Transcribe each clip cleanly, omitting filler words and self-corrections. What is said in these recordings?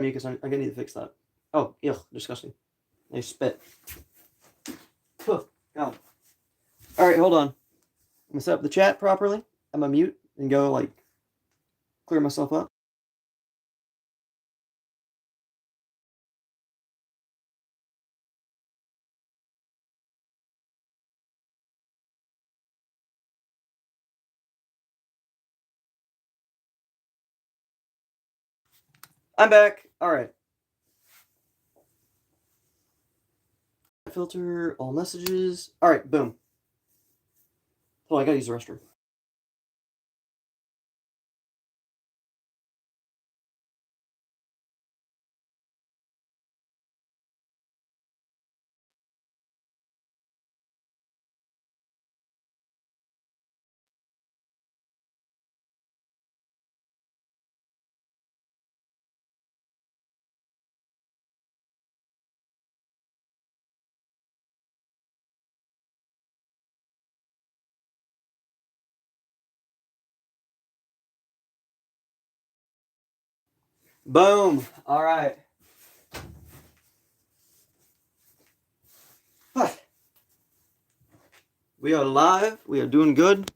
Because I'm gonna need to fix that. Oh, ew, disgusting. I spit. God. Alright, hold on. I'm gonna set up the chat properly. I'm gonna mute and go, like, clear myself up. I'm back. Alright. Filter all messages. Alright, boom. Oh, I gotta use the restroom. Boom. Alright. We are live. We are doing good.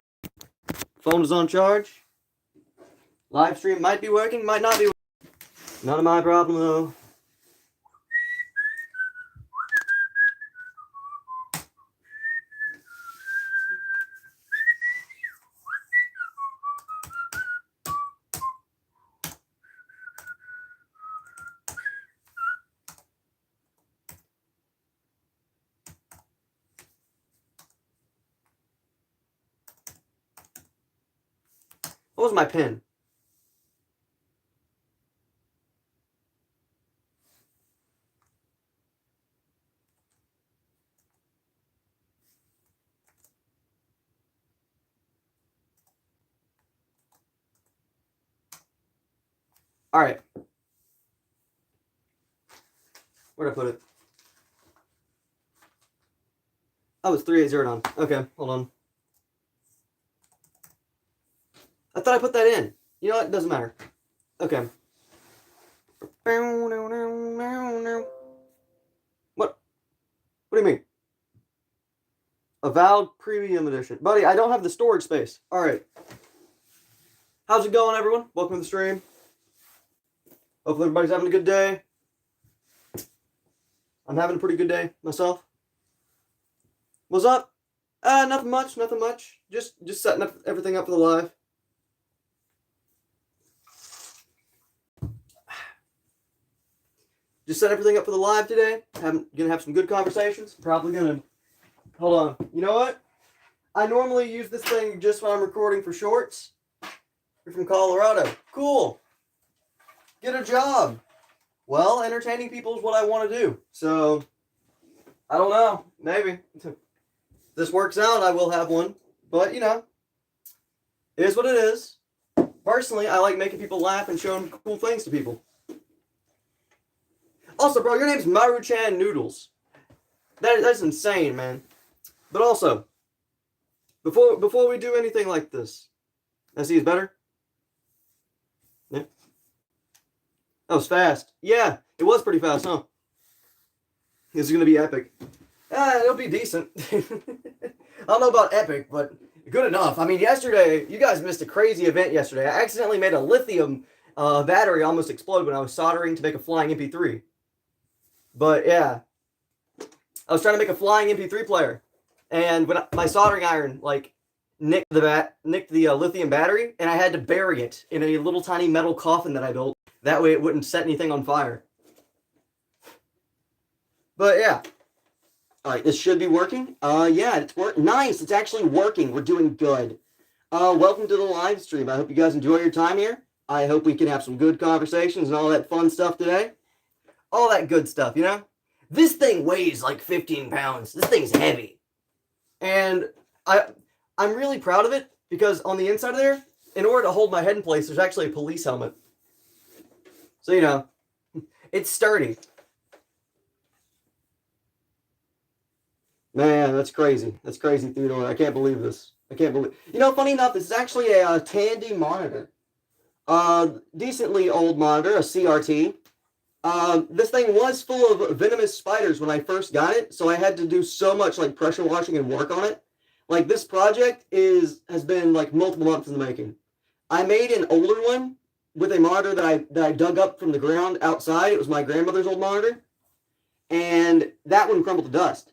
Phone is on charge. Live stream might be working, might not be working. None of my problem, though. What was my pin? Alright. Where'd I put it? Oh, it's 3809. Okay, hold on. I thought I put that in. You know what? It doesn't matter. Okay. What? What do you mean? Avowed Premium Edition. Buddy, I don't have the storage space. Alright. How's it going, everyone? Welcome to the stream. Hopefully everybody's having a good day. I'm having a pretty good day myself. What's up? Nothing much, nothing much. Just setting up everything up for the live. Just set everything up for the live today. Gonna have some good conversations. Probably gonna... Hold on. You know what? I normally use this thing just when I'm recording for shorts. You're from Colorado. Cool. Get a job. Well, entertaining people is what I want to do. So, I don't know. Maybe. If this works out, I will have one. But, you know, it is what it is. Personally, I like making people laugh and showing cool things to people. Also, bro, your name's Maruchan Noodles. That's insane, man. But also, before we do anything like this, I see it's better. Yeah. That was fast. Yeah, it was pretty fast, huh? This is gonna be epic. It'll be decent. I don't know about epic, but good enough. I mean, yesterday, you guys missed a crazy event yesterday. I accidentally made a lithium battery almost explode when I was soldering to make a flying MP3. But yeah, I was trying to make a flying MP3 player, and when my soldering iron like nicked the lithium battery, and I had to bury it in a little tiny metal coffin that I built. That way, it wouldn't set anything on fire. But yeah, all right, this should be working. Yeah, it's working. Nice, it's actually working. We're doing good. Welcome to the live stream. I hope you guys enjoy your time here. I hope we can have some good conversations and all that fun stuff today. All that good stuff, you know? This thing weighs like 15 pounds. This thing's heavy. And I'm really proud of it because on the inside of there, in order to hold my head in place, there's actually a police helmet. So, you know, it's sturdy. Man, that's crazy. That's crazy, Theodore. I can't believe this. I can't believe... You know, funny enough, this is actually a Tandy monitor. Decently old monitor, a CRT. This thing was full of venomous spiders when I first got it, so I had to do so much like pressure washing and work on it. Like this project has been like multiple months in the making. I made an older one with a monitor that I dug up from the ground outside. It was my grandmother's old monitor, and that one crumbled to dust.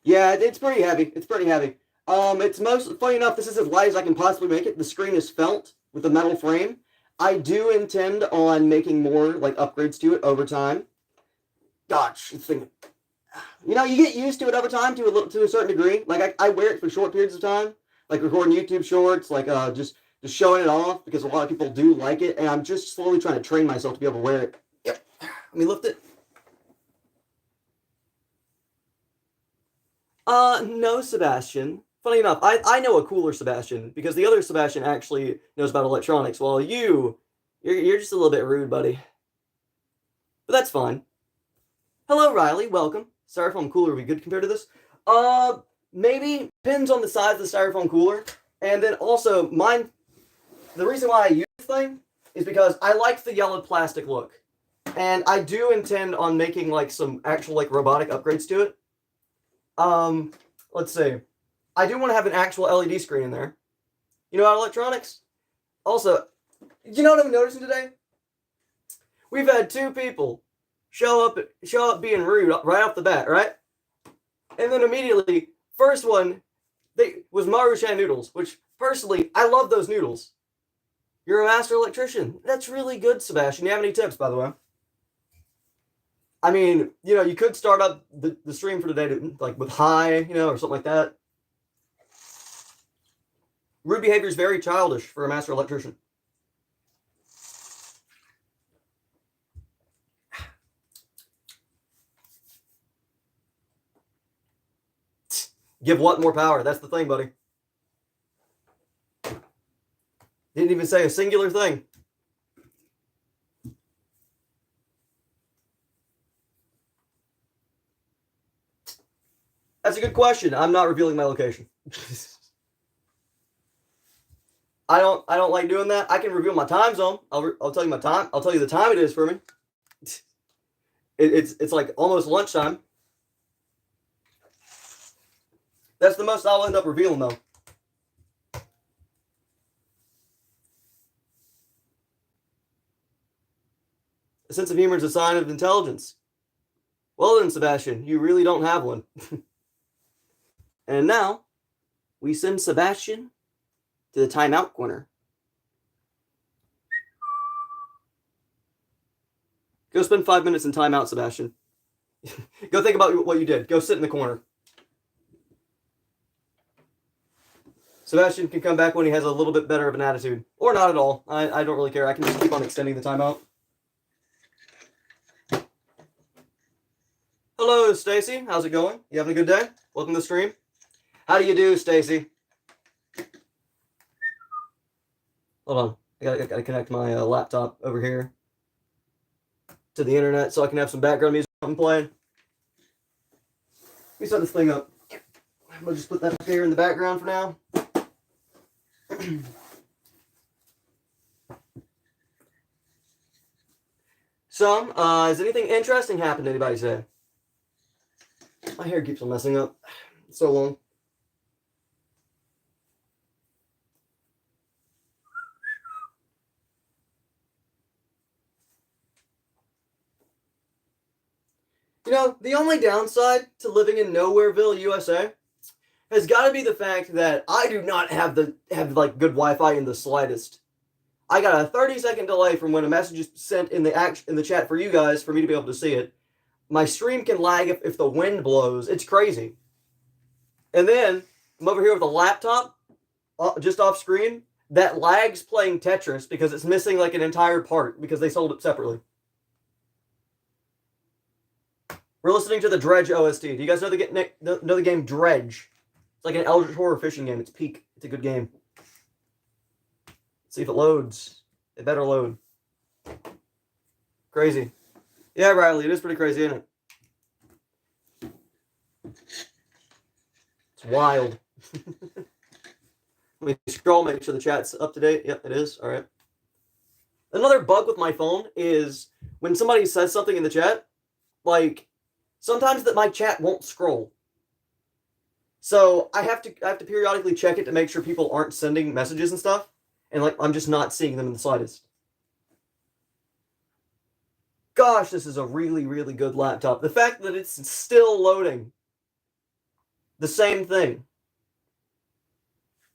Yeah, it's pretty heavy. It's pretty heavy. It's most funny enough. This is as light as I can possibly make it. The screen is felt with a metal frame. I do intend on making more like upgrades to it over time. Gosh, this thing. You know, you get used to it over time to a certain degree. Like I wear it for short periods of time, like recording YouTube shorts, like just showing it off because a lot of people do like it, and I'm just slowly trying to train myself to be able to wear it. Yep. Let me lift it. No, Sebastian. Funny enough, I know a cooler Sebastian because the other Sebastian actually knows about electronics, while you're just a little bit rude, buddy. But that's fine. Hello, Riley. Welcome. Styrofoam cooler would be good compared to this. Maybe depends on the size of the styrofoam cooler, and then also mine. The reason why I use this thing is because I like the yellow plastic look, and I do intend on making like some actual like robotic upgrades to it. Let's see. I do want to have an actual LED screen in there. You know about electronics? Also, you know what I'm noticing today? We've had two people show up being rude right off the bat, right? And then immediately, first one, was Maruchan noodles, which personally, I love those noodles. You're a master electrician. That's really good, Sebastian. You have any tips, by the way? I mean, you know, you could start up the stream for today like with high, you know, or something like that. Rude behavior is very childish for a master electrician. Give what more power? That's the thing, buddy. Didn't even say a singular thing. That's a good question. I'm not revealing my location. I don't like doing that. I can reveal my time zone. I'll tell you my time. I'll tell you the time it is for me. It's like almost lunchtime. That's the most I'll end up revealing though. A sense of humor is a sign of intelligence. Well then, Sebastian, you really don't have one. And now, we send Sebastian to the timeout corner. Go spend 5 minutes in timeout, Sebastian. Go think about what you did. Go sit in the corner. Sebastian can come back when he has a little bit better of an attitude. Or not at all. I don't really care. I can just keep on extending the timeout. Hello, Stacy. How's it going? You having a good day? Welcome to the stream. How do you do, Stacy? Hold on. I gotta connect my laptop over here to the internet so I can have some background music I'm playing. Let me set this thing up. I'm gonna just put that up here in the background for now. Has anything interesting happened to anybody today? My hair keeps on messing up. It's so long. You know, the only downside to living in Nowhereville, USA, has got to be the fact that I do not have like good Wi-Fi in the slightest. I got a 30-second delay from when a message is sent in the chat for you guys for me to be able to see it. My stream can lag if the wind blows. It's crazy. And then I'm over here with a laptop just off screen that lags playing Tetris because it's missing like an entire part because they sold it separately. We're listening to the Dredge OST. Do you guys know the game Dredge? It's like an Eldritch horror fishing game. It's peak. It's a good game. Let's see if it loads. It better load. Crazy. Yeah, Riley, it is pretty crazy, isn't it? It's wild. Let me scroll, make sure the chat's up to date. Yep, it is. All right. Another bug with my phone is when somebody says something in the chat, like sometimes that my chat won't scroll. So I have to periodically check it to make sure people aren't sending messages and stuff, and like I'm just not seeing them in the slightest. Gosh, this is a really, really good laptop. The fact that it's still loading, the same thing.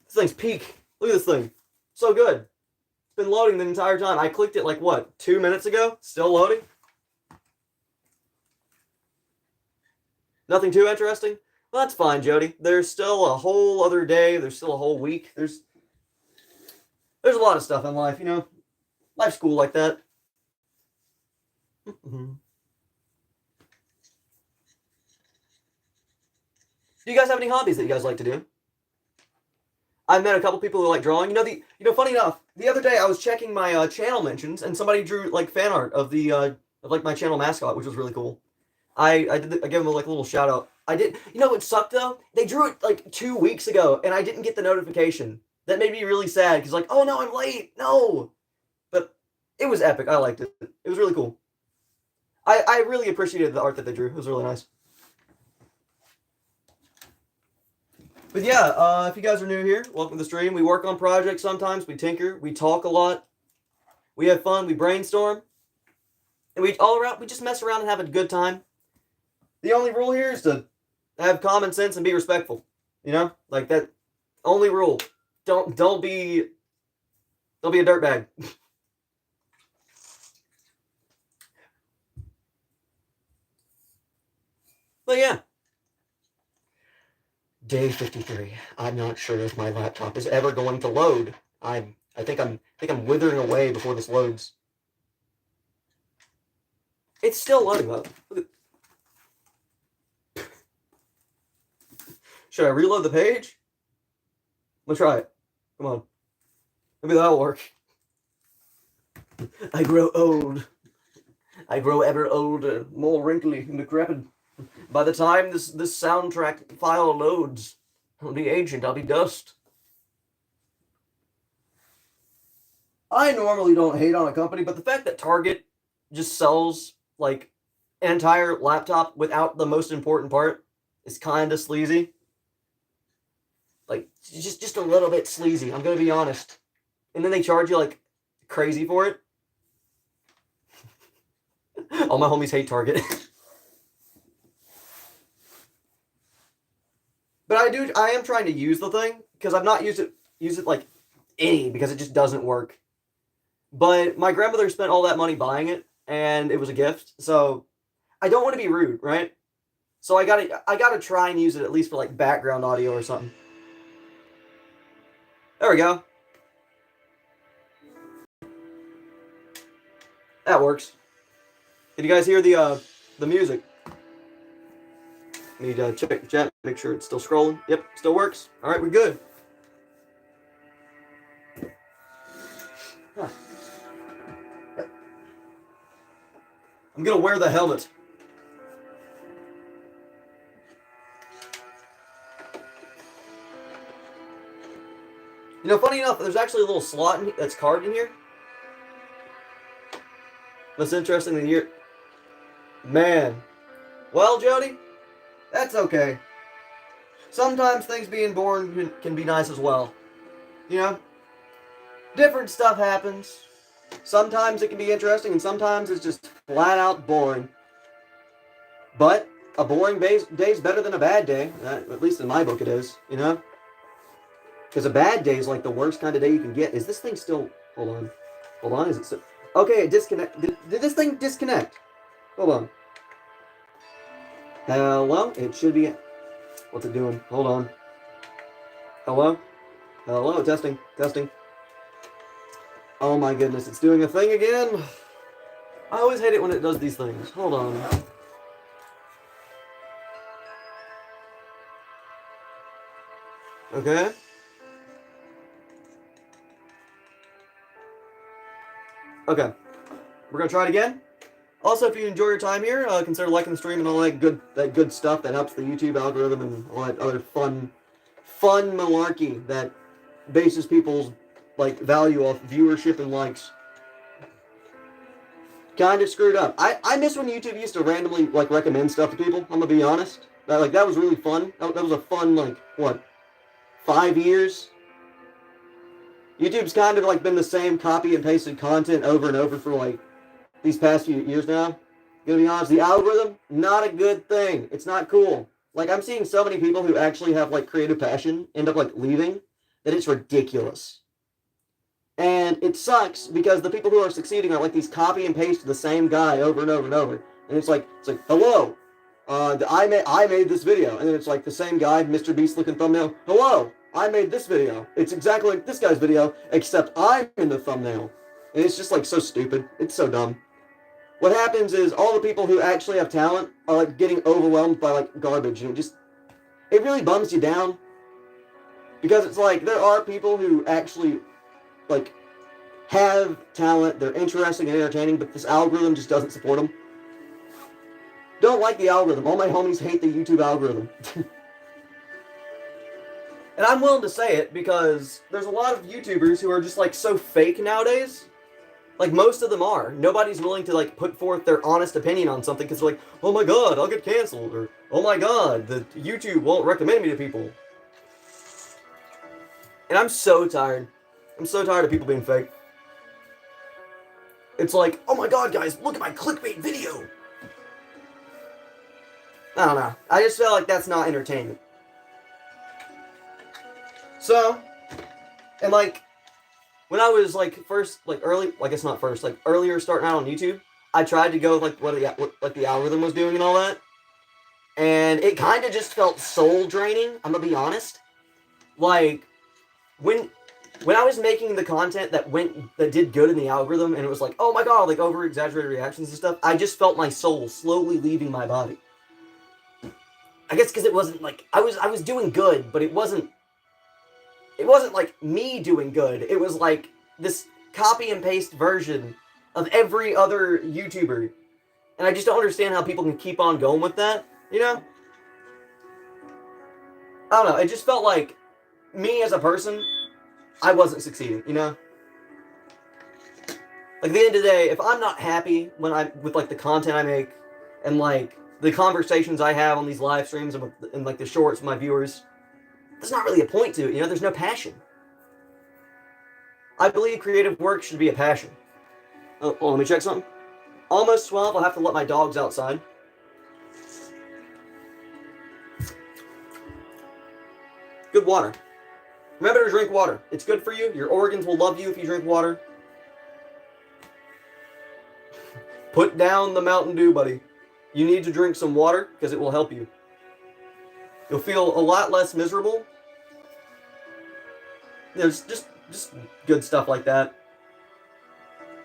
This thing's peak. Look at this thing. So good. It's been loading the entire time. I clicked it like, what, 2 minutes ago? Still loading? Nothing too interesting? Well, that's fine, Jody. There's still a whole other day. There's still a whole week. There's a lot of stuff in life, you know? Life's cool like that. Do you guys have any hobbies that you guys like to do? I've met a couple people who like drawing. Funny enough, the other day I was checking my channel mentions, and somebody drew like fan art of the of like my channel mascot, which was really cool. I gave them like a little shout out. I did. You know what sucked though? They drew it like 2 weeks ago, and I didn't get the notification. That made me really sad because like, oh no, I'm late. No, but it was epic. I liked it. It was really cool. I really appreciated the art that they drew. It was really nice. But yeah, if you guys are new here, welcome to the stream. We work on projects sometimes. We tinker. We talk a lot. We have fun. We brainstorm. And we just mess around and have a good time. The only rule here is to have common sense and be respectful. You know? Like that only rule. Don't be a dirtbag. But yeah. Day 53. I'm not sure if my laptop is ever going to load. I think I'm withering away before this loads. It's still loading though. Should I reload the page? Let's try it. Come on. Maybe that'll work. I grow old. I grow ever older, more wrinkly and decrepit. By the time this soundtrack file loads, I'll be ancient, I'll be dust. I normally don't hate on a company, but the fact that Target just sells like an entire laptop without the most important part is kind of sleazy. Like just a little bit sleazy, I'm gonna be honest. And then they charge you like crazy for it. All my homies hate Target. But I am trying to use the thing because I've not used it like any because it just doesn't work. But my grandmother spent all that money buying it and it was a gift. So I don't want to be rude, right? So I gotta try and use it at least for like background audio or something. There we go. That works. Did you guys hear the music? Need to check the chat, make sure it's still scrolling. Yep, still works. All right, we're good. Huh. I'm gonna wear the helmet. You know, funny enough, there's actually a little slot that's carved in here. That's interesting to hear. Man. Well, Jody, that's okay. Sometimes things being born can be nice as well. You know? Different stuff happens. Sometimes it can be interesting, and sometimes it's just flat out boring. But a boring day's better than a bad day. At least in my book it is, you know? Because a bad day is like the worst kind of day you can get. Is this thing still... Hold on. Hold on, is it still... Okay, it disconnected. Did this thing disconnect? Hold on. Hello? It should be... What's it doing? Hold on. Hello? Hello? Testing. Testing. Oh my goodness, it's doing a thing again. I always hate it when it does these things. Hold on. Okay. Okay. We're gonna try it again. Also, if you enjoy your time here, consider liking the stream and all that good stuff that helps the YouTube algorithm and all that other fun malarkey that bases people's like value off viewership and likes. kind of screwed up. I miss when YouTube used to randomly like recommend stuff to people. I'm gonna be honest. That was really fun. That was a fun like what 5 years. YouTube's kind of like been the same copy and pasted content over and over for like these past few years now. Gonna be honest, the algorithm, not a good thing. It's not cool. Like I'm seeing so many people who actually have like creative passion end up like leaving that it's ridiculous. And it sucks because the people who are succeeding are like these copy and paste the same guy over and over and over. And it's like hello, I made this video, and then it's like the same guy, Mr. Beast looking thumbnail. Hello, I made this video. It's exactly like this guy's video, except I'm in the thumbnail. And it's just like so stupid. It's so dumb. What happens is all the people who actually have talent are like getting overwhelmed by like garbage, and it really bums you down because it's like there are people who actually like have talent, they're interesting and entertaining, but this algorithm just doesn't support them. Don't like the algorithm. All my homies hate the YouTube algorithm. And I'm willing to say it because there's a lot of YouTubers who are just like so fake nowadays. Like most of them are. Nobody's willing to like put forth their honest opinion on something because they're like, oh my god, I'll get canceled, or oh my god, the YouTube won't recommend me to people. And I'm so tired. I'm so tired of people being fake. It's like, oh my god, guys, look at my clickbait video. I don't know. I just feel like that's not entertainment. So, and like, when I was like first, like early, I guess not first, like earlier starting out on YouTube, I tried to go with like what the algorithm was doing and all that. And it kind of just felt soul draining, I'm gonna be honest. Like, when I was making the content that did good in the algorithm, and it was like, oh my god, like over exaggerated reactions and stuff, I just felt my soul slowly leaving my body. I guess because it wasn't like I was doing good, but it wasn't like me doing good. It was like this copy and paste version of every other YouTuber, and I just don't understand how people can keep on going with that. You know? I don't know. It just felt like me as a person, I wasn't succeeding, you know? Like, at the end of the day, if I'm not happy with, like, the content I make, and, like, the conversations I have on these live streams, and like, the shorts with my viewers, there's not really a point to it, you know? There's no passion. I believe creative work should be a passion. Oh, let me check something. Almost 12, I'll have to let my dogs outside. Good water. Remember to drink water. It's good for you. Your organs will love you if you drink water. Put down the Mountain Dew, buddy. You need to drink some water because it will help you. You'll feel a lot less miserable. There's just good stuff like that.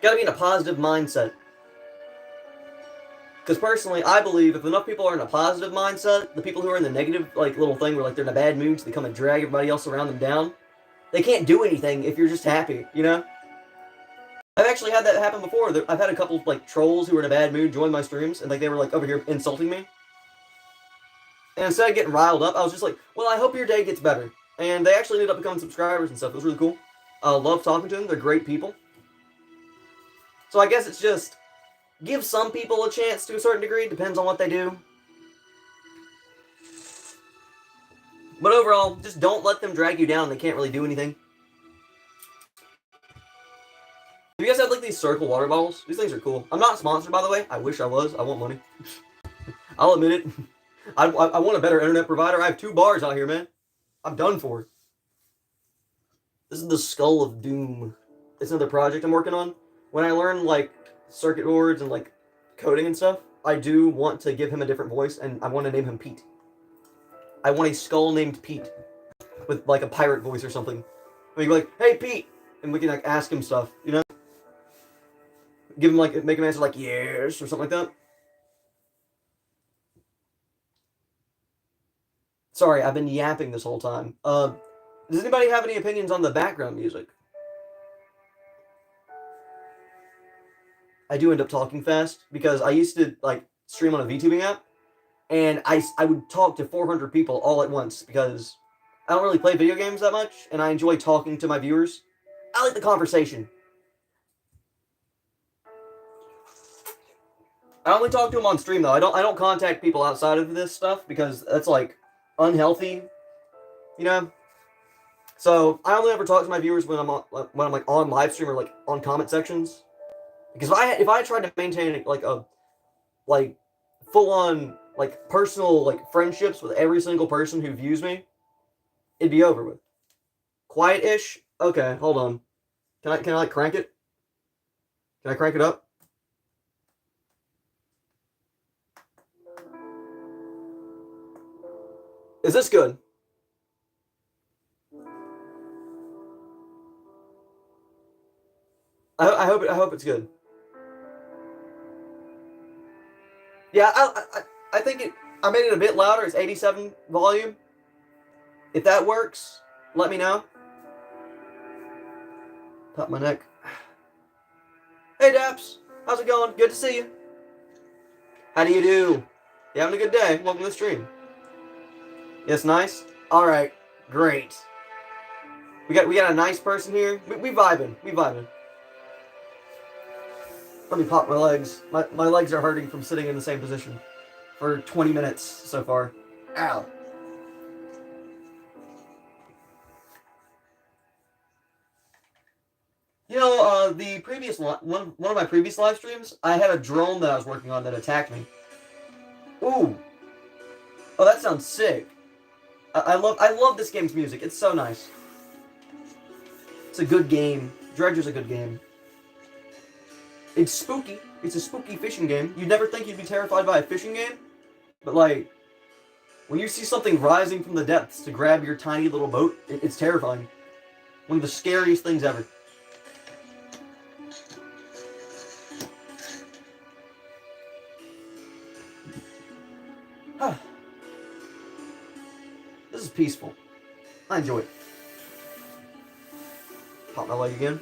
Gotta be in a positive mindset. Because personally, I believe if enough people are in a positive mindset, the people who are in the negative, like, little thing where, like, they're in a bad mood, so they come and drag everybody else around them down, they can't do anything if you're just happy, you know? I've actually had that happen before. I've had a couple, like, trolls who were in a bad mood join my streams, and, like, they were, like, over here insulting me. And instead of getting riled up, I was just like, well, I hope your day gets better. And they actually ended up becoming subscribers and stuff. It was really cool. I love talking to them. They're great people. So I guess it's just give some people a chance to a certain degree. Depends on what they do. But overall, just don't let them drag you down. They can't really do anything. Have you guys had like these circle water bottles? These things are cool. I'm not sponsored, by the way. I wish I was. I want money. I'll admit it. I want a better internet provider. I have 2 bars out here, man. I'm done for. This is the Skull of Doom. It's another project I'm working on. When I learn like circuit boards and like coding and stuff, I do want to give him a different voice, and I want to name him Pete. I want a skull named Pete with like a pirate voice or something. We can be like, hey Pete, and we can like ask him stuff, you know? Give him like, make him answer like yes or something like that. Sorry, I've been yapping this whole time. Does anybody have any opinions on the background music? I do end up talking fast because I used to like stream on a VTubing app, and I would talk to 400 people all at once because I don't really play video games that much, and I enjoy talking to my viewers. I like the conversation. I only talk to them on stream though. I don't contact people outside of this stuff because that's like unhealthy, you know. So I only ever talk to my viewers when I'm like on live stream or like on comment sections. Because if I tried to maintain like a like full on like personal like friendships with every single person who views me, it'd be over with. Quiet-ish. Okay, hold on. Can I like crank it? Can I crank it up? Is this good? I hope it's good. Yeah, I think I made it a bit louder. It's 87 volume. If that works, let me know. Pop my neck. Hey Daps, how's it going? Good to see you. How do you do? You having a good day? Welcome to the stream. Yes, nice. All right, great. We got a nice person here. We vibing. We vibing. Let me pop my legs. My legs are hurting from sitting in the same position for 20 minutes so far. Ow. You know, the previous one of my previous live streams, I had a drone that I was working on that attacked me. Ooh. Oh, that sounds sick. I love this game's music. It's so nice. It's a good game. Dredger's a good game. It's spooky. It's a spooky fishing game. You'd never think you'd be terrified by a fishing game, but like when you see something rising from the depths to grab your tiny little boat, it's terrifying. One of the scariest things ever. This is peaceful. I enjoy it. Pop my leg again.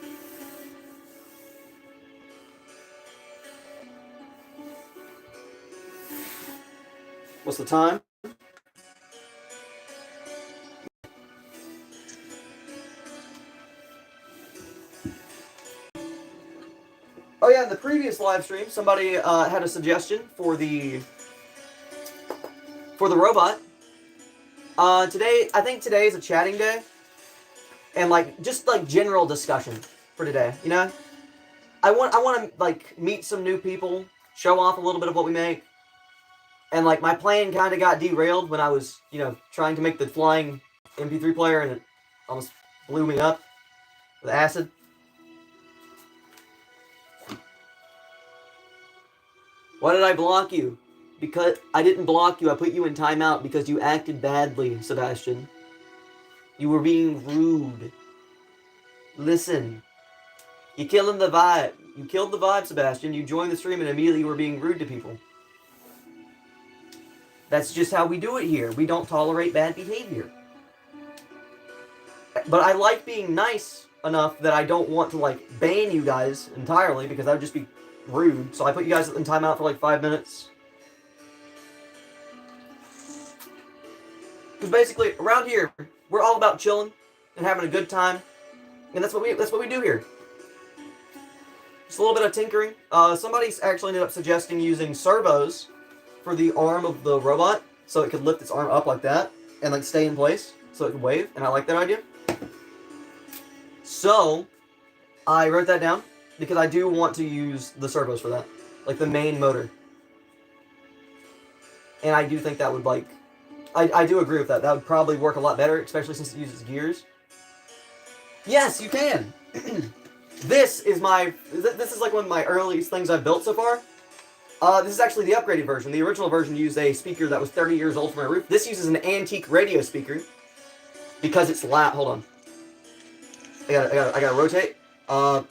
What's the time? Oh yeah, in the previous live stream, somebody had a suggestion for the robot. Today, I think today is a chatting day, and like just like general discussion for today. You know, I want to like meet some new people, show off a little bit of what we make, and like my plan kind of got derailed when I was trying to make the flying MP3 player, and it almost blew me up with acid. Why did I block you? Because I didn't block you. I put you in timeout because you acted badly, Sebastian. You were being rude. Listen. You killing the vibe. You killed the vibe, Sebastian. You joined the stream and immediately you were being rude to people. That's just how we do it here. We don't tolerate bad behavior. But I like being nice enough that I don't want to like ban you guys entirely because that would just be rude. So I put you guys in timeout for like 5 minutes. Because basically, around here, we're all about chilling and having a good time, and that's what we do here. Just a little bit of tinkering. Somebody's actually ended up suggesting using servos for the arm of the robot, so it could lift its arm up like that and like stay in place, so it could wave. And I like that idea. So I wrote that down because I do want to use the servos for that, like the main motor. And I do think that would like. I do agree with that. That would probably work a lot better, especially since it uses gears. Yes, you can. This is like one of my earliest things I've built so far. This is actually the upgraded version. The original version used a speaker that was 30 years old for my roof. This uses an antique radio speaker because it's loud. Hold on. I gotta rotate. Let's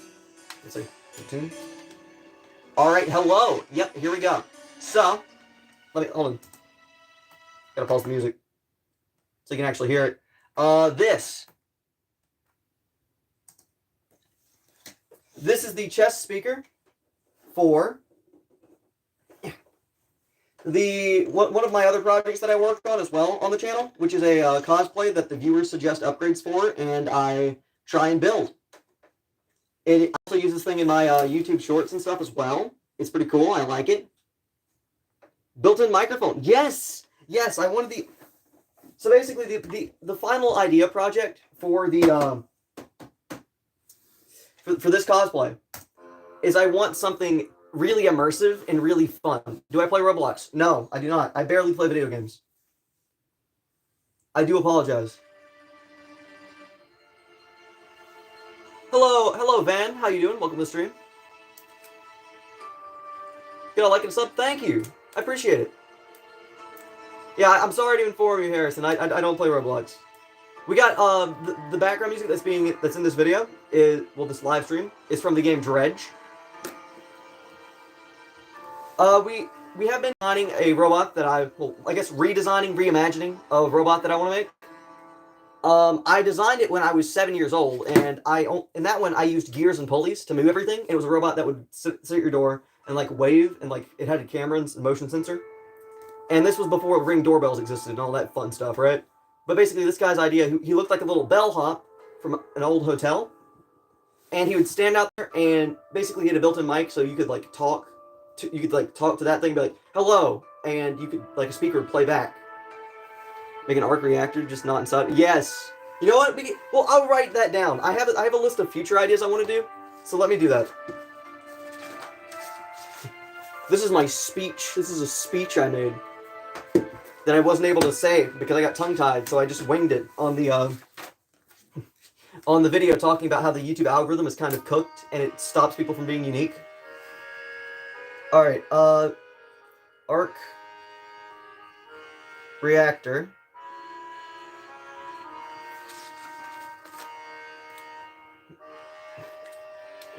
see. Tune. All right. Hello. Yep. Here we go. So, hold on. Gotta pause the music so you can actually hear it. This is the chest speaker for one of my other projects that I worked on as well on the channel, which is a cosplay that the viewers suggest upgrades for, and I try and build. It also uses this thing in my YouTube shorts and stuff as well. It's pretty cool. I like it. Built-in microphone. Yes, yes. I wanted the. So basically, the final idea project for the for this cosplay is I want something really immersive and really fun. Do I play Roblox? No, I do not. I barely play video games. I do apologize. Hello, Van. How you doing? Welcome to the stream. Get a like and a sub. Thank you. I appreciate it. Yeah, I'm sorry to inform you, Harrison. I don't play Roblox. We got the background music that's in this video is this live stream is from the game Dredge. We have been designing a robot that I guess reimagining a robot that I want to make. I designed it when I was 7 years old, and in that one I used gears and pulleys to move everything. It was a robot that would sit at your door and like wave, and like it had a camera and motion sensor. And this was before Ring doorbells existed and all that fun stuff, right? But basically, this guy's idea, he looked like a little bellhop from an old hotel, and he would stand out there, and basically he had a built-in mic, so you could like talk to that thing, be like, "Hello," and you could like a speaker would play back. Make an arc reactor, just not inside. Yes. You know what? Well, I'll write that down. I have a list of future ideas I want to do, so let me do that. This is my speech. This is a speech I made that I wasn't able to say because I got tongue-tied, so I just winged it on the video talking about how the YouTube algorithm is kind of cooked and it stops people from being unique. All right, arc reactor.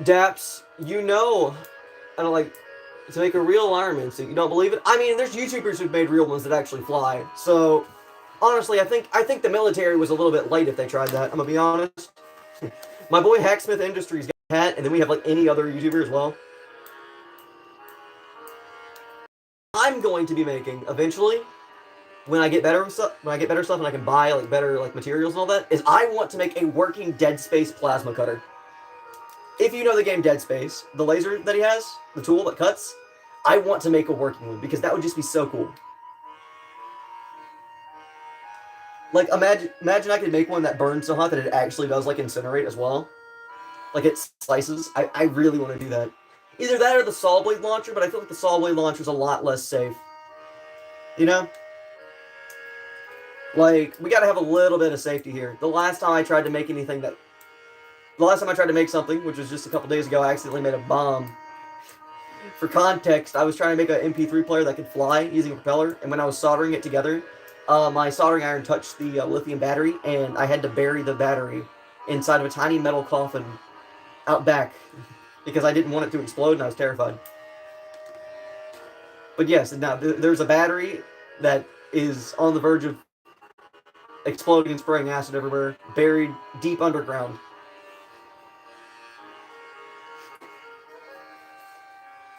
Daps, you know, I don't like to make a real Iron suit. You don't believe it? I mean, there's YouTubers who've made real ones that actually fly. So, honestly, I think the military was a little bit late if they tried that. I'm gonna be honest. My boy Hacksmith Industries got a hat, and then we have like any other YouTuber as well. I'm going to be making eventually, when I get better stuff, and I can buy like better like materials and all that, is I want to make a working Dead Space plasma cutter. If you know the game Dead Space, the laser that he has, the tool that cuts, I want to make a working one because that would just be so cool. Like, imagine I could make one that burns so hot that it actually does like incinerate as well. Like it slices. I really want to do that. Either that or the saw blade launcher, but I feel like the saw blade launcher is a lot less safe. You know? Like, we gotta have a little bit of safety here. The last time I tried to make something, which was just a couple days ago, I accidentally made a bomb. For context, I was trying to make an MP3 player that could fly using a propeller, and when I was soldering it together, my soldering iron touched the lithium battery, and I had to bury the battery inside of a tiny metal coffin out back because I didn't want it to explode, and I was terrified. But yes, now there's a battery that is on the verge of exploding and spraying acid everywhere, buried deep underground.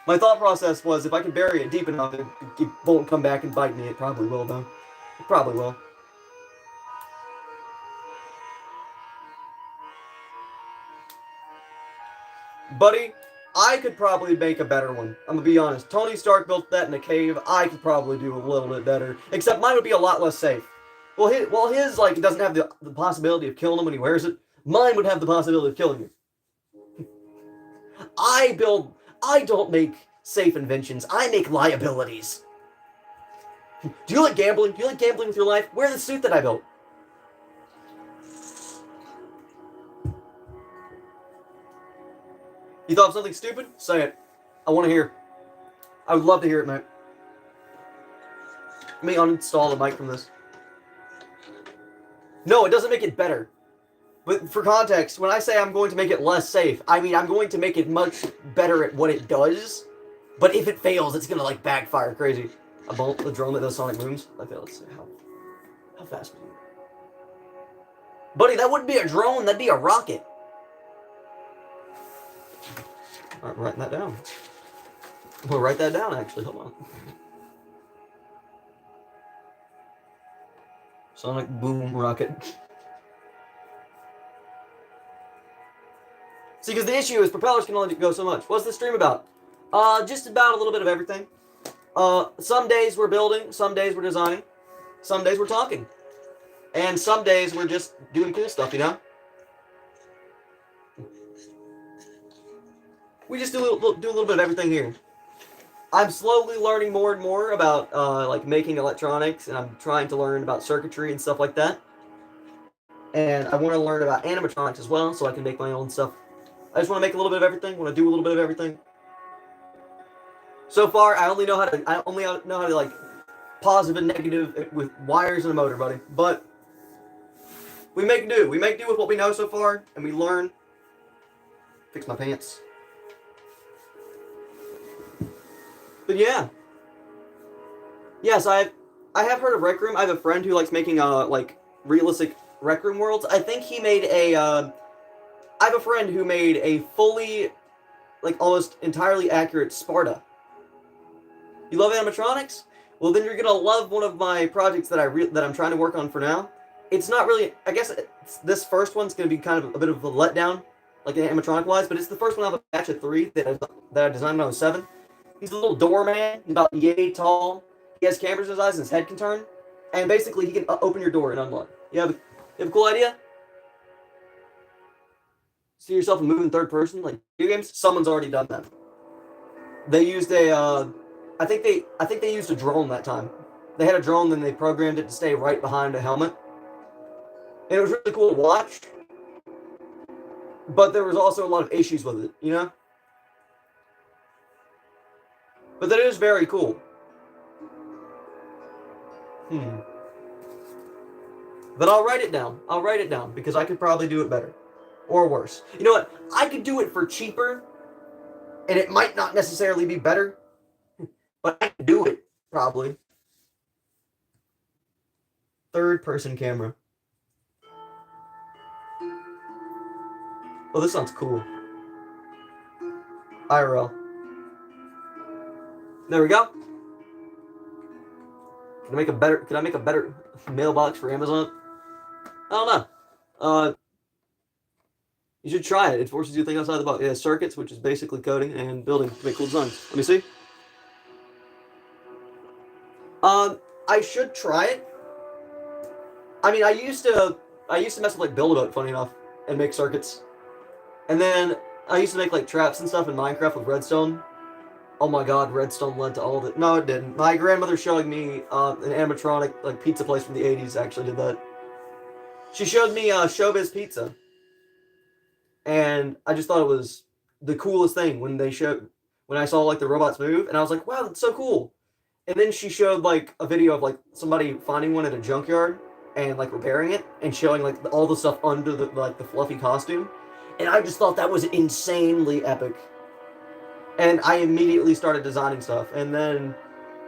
My thought process was if I can bury it deep enough, it won't come back and bite me. It probably will, though. It probably will. Buddy, I could probably make a better one. I'm gonna be honest. Tony Stark built that in a cave. I could probably do a little bit better. Except mine would be a lot less safe. Well, his like doesn't have the possibility of killing him when he wears it. Mine would have the possibility of killing you. I don't make safe inventions. I make liabilities. Do you like gambling? Do you like gambling with your life? Wear the suit that I built. You thought of something stupid? Say it. I want to hear. I would love to hear it, mate. Let me uninstall the mic from this. No, it doesn't make it better. But for context, when I say I'm going to make it less safe, I mean I'm going to make it much better at what it does. But if it fails, it's gonna like backfire crazy. A drone that does sonic booms. I fail. Let's see how fast would you? Buddy, that wouldn't be a drone. That'd be a rocket. All right, writing that down. We'll write that down. Actually, hold on. Sonic boom rocket. See, because the issue is propellers can only go so much. What's the stream about? Just about a little bit of everything. Some days we're building, some days we're designing, some days we're talking, and some days we're just doing cool stuff, you know? We just do a little bit of everything here. I'm slowly learning more and more about like making electronics, and I'm trying to learn about circuitry and stuff like that. And I want to learn about animatronics as well, so I can make my own stuff. I just want to make a little bit of everything. Want to do a little bit of everything. So far, I only know how to like positive and negative with wires and a motor, buddy. But we make do. We make do with what we know so far, and we learn. Fix my pants. But yeah. Yes, I have heard of Rec Room. I have a friend who likes making like realistic Rec Room worlds. I think he made a I have a friend who made a fully like almost entirely accurate Sparta. You love animatronics? Well, then you're gonna love one of my projects that that I'm trying to work on for now. It's not really. I guess this first one's gonna be kind of a bit of a letdown, like animatronic wise. But it's the first one out of a batch of 3 that I designed when I was 7. He's a little doorman, about yay tall. He has cameras in his eyes and his head can turn, and basically he can open your door and unlock. You have a cool idea? See yourself moving third person like video games? Someone's already done that. They used I think they used a drone that time. They had a drone, then they programmed it to stay right behind a helmet, and it was really cool to watch. But there was also a lot of issues with it, you know. But that is very cool. But I'll write it down. I'll write it down because I could probably do it better, or worse. You know what? I could do it for cheaper, and it might not necessarily be better, but I could do it probably. Third person camera. Oh, this sounds cool. IRL. There we go. Can I make a better mailbox for Amazon? I don't know. You should try it. It forces you to think outside the box. It has circuits, which is basically coding and building to make cool designs. Let me see. I should try it. I mean, I used to mess with like Build-A-Boat, funny enough, and make circuits. And then I used to make like traps and stuff in Minecraft with redstone. Oh my god, redstone led to all of it. No, it didn't. My grandmother showing me an animatronic like pizza place from the 80s actually did that. She showed me Showbiz Pizza. And I just thought it was the coolest thing when I saw like the robots move, and I was like, wow, that's so cool. And then she showed like a video of like somebody finding one at a junkyard and like repairing it and showing like all the stuff under the fluffy costume. And I just thought that was insanely epic. And I immediately started designing stuff. And then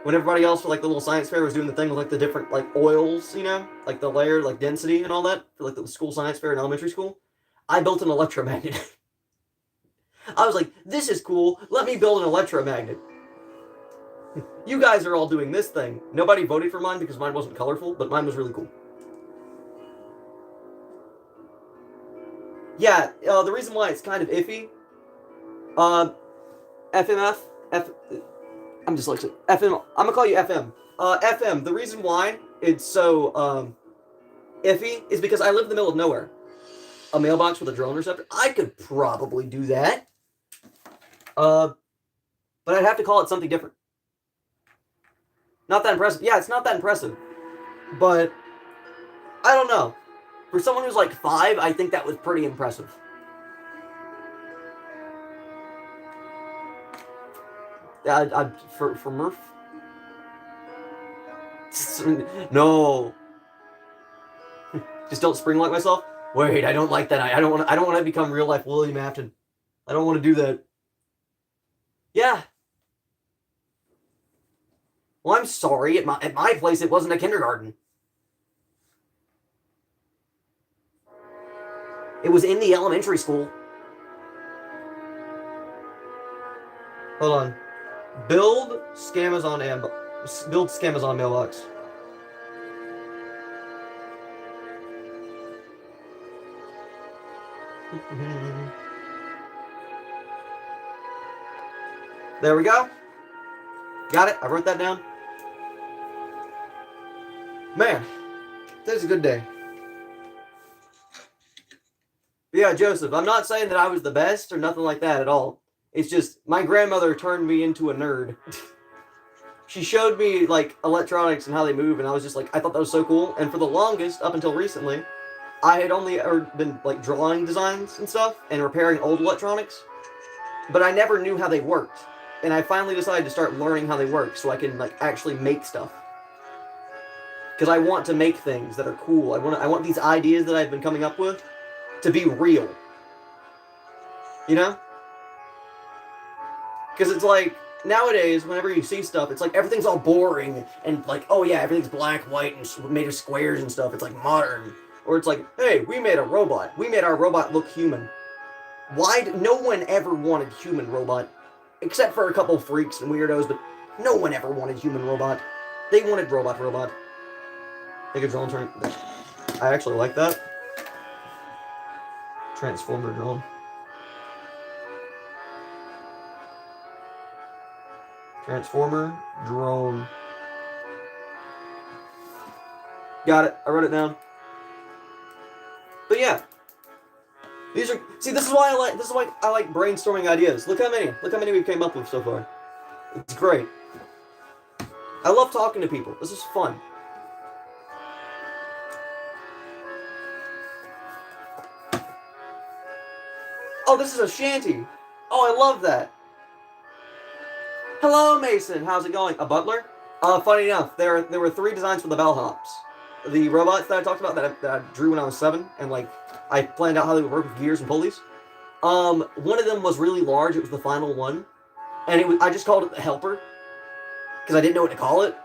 when everybody else for like the little science fair was doing the thing with like the different like oils, you know, like the layer, like density and all that for like the school science fair in elementary school, I built an electromagnet. I was like, this is cool. Let me build an electromagnet. You guys are all doing this thing. Nobody voted for mine because mine wasn't colorful, but mine was really cool. Yeah, the reason why it's kind of iffy, FMF, I'm dyslexic. FM, I'm gonna call you FM. FM, the reason why it's so iffy is because I live in the middle of nowhere. A mailbox with a drone receptor? I could probably do that. But I'd have to call it something different. Not that impressive. Yeah, it's not that impressive. But I don't know. For someone who's like 5, I think that was pretty impressive. For Murph? No. Just don't spring lock myself? Wait, I don't like that. I don't want to become real life William Afton. I don't want to do that. Yeah. Well, I'm sorry. At my place, it wasn't a kindergarten. It was in the elementary school. Hold on. Build Scamazon mailbox. There we go. Got it? I wrote that down. Man, today's a good day. But yeah, Joseph, I'm not saying that I was the best or nothing like that at all. It's just my grandmother turned me into a nerd. She showed me like electronics and how they move, and I was just like, I thought that was so cool. And for the longest, up until recently, I had only ever been like drawing designs and stuff and repairing old electronics, but I never knew how they worked. And I finally decided to start learning how they work so I can like actually make stuff. Because I want to make things that are cool. I want these ideas that I've been coming up with to be real. You know? Because it's like nowadays, whenever you see stuff, it's like everything's all boring and like, oh yeah, everything's black, white, and made of squares and stuff. It's like modern. Or it's like, hey, we made a robot. We made our robot look human. Why? No one ever wanted human robot, except for a couple freaks and weirdos. But no one ever wanted human robot. They wanted robot. Take a drone turn. I actually like that. Transformer drone. Transformer drone. Got it. I wrote it down. But yeah, these are. See, this is why I like brainstorming ideas. Look how many we came up with so far. It's great. I love talking to people. This is fun. Oh, this is a shanty. Oh, I love that. Hello, Mason. How's it going? A butler? Funny enough, there were 3 designs for the bellhops. The robots that I talked about that I drew when I was 7, and like I planned out how they would work with gears and pulleys. One of them was really large. It was the final one, and I just called it the helper because I didn't know what to call it,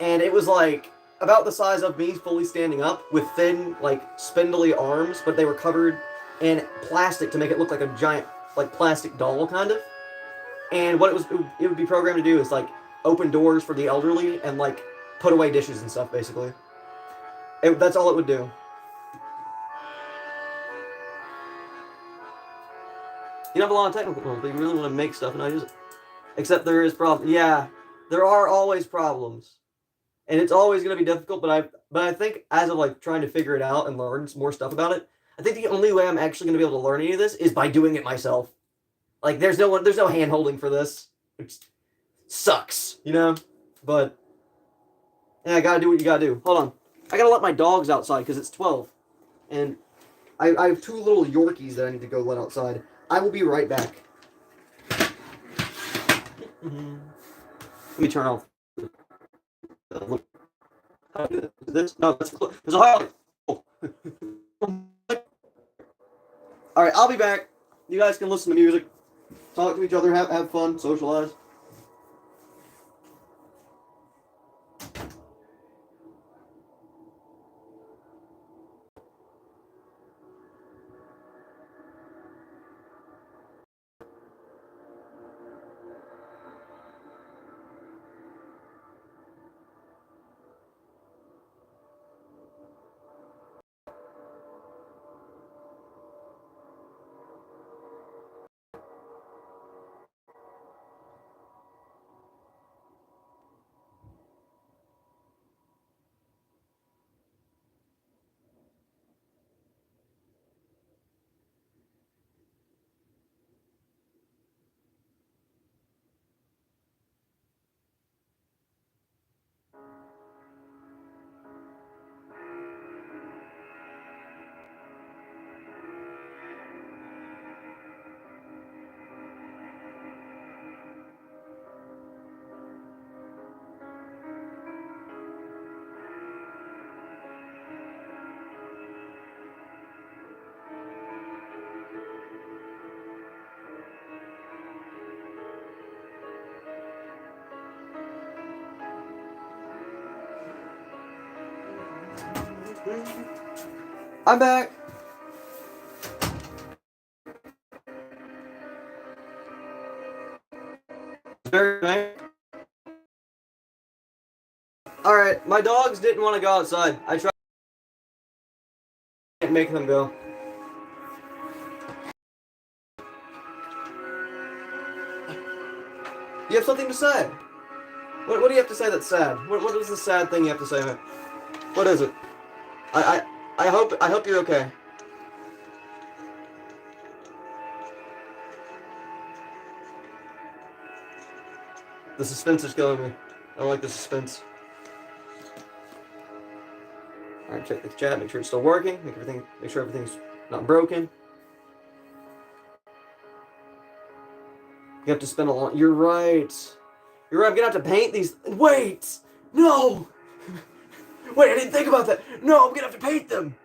and it was like about the size of me fully standing up with thin, like spindly arms, but they were covered in plastic to make it look like a giant, like plastic doll kind of. And what it would be programmed to do is like open doors for the elderly and like put away dishes and stuff, basically. That's all it would do. You don't have a lot of technical knowledge, but you really want to make stuff and not use it. Except there is problems. Yeah, there are always problems, and it's always going to be difficult. But I think as of like trying to figure it out and learn some more stuff about it, I think the only way I'm actually going to be able to learn any of this is by doing it myself. Like there's no hand holding for this, which sucks, you know. But yeah, I gotta do what you gotta do. Hold on, I gotta let my dogs outside because it's 12, and I have 2 little Yorkies that I need to go let outside. I will be right back. Let me turn off. This no, there's a highlight. Oh. All right, I'll be back. You guys can listen to music, talk to each other, have fun, socialize. I'm back. All right, my dogs didn't want to go outside. I tried to make them go. You have something to say? What do you have to say that's sad? What is the sad thing you have to say, man? What is it? I hope you're okay. The suspense is killing me. I don't like the suspense. Alright, check the chat, make sure it's still working, make sure everything's not broken. You have to spend a lot. You're right. You're right, I'm gonna have to paint these. Wait! No! Wait, I didn't think about that. No, I'm gonna have to paint them.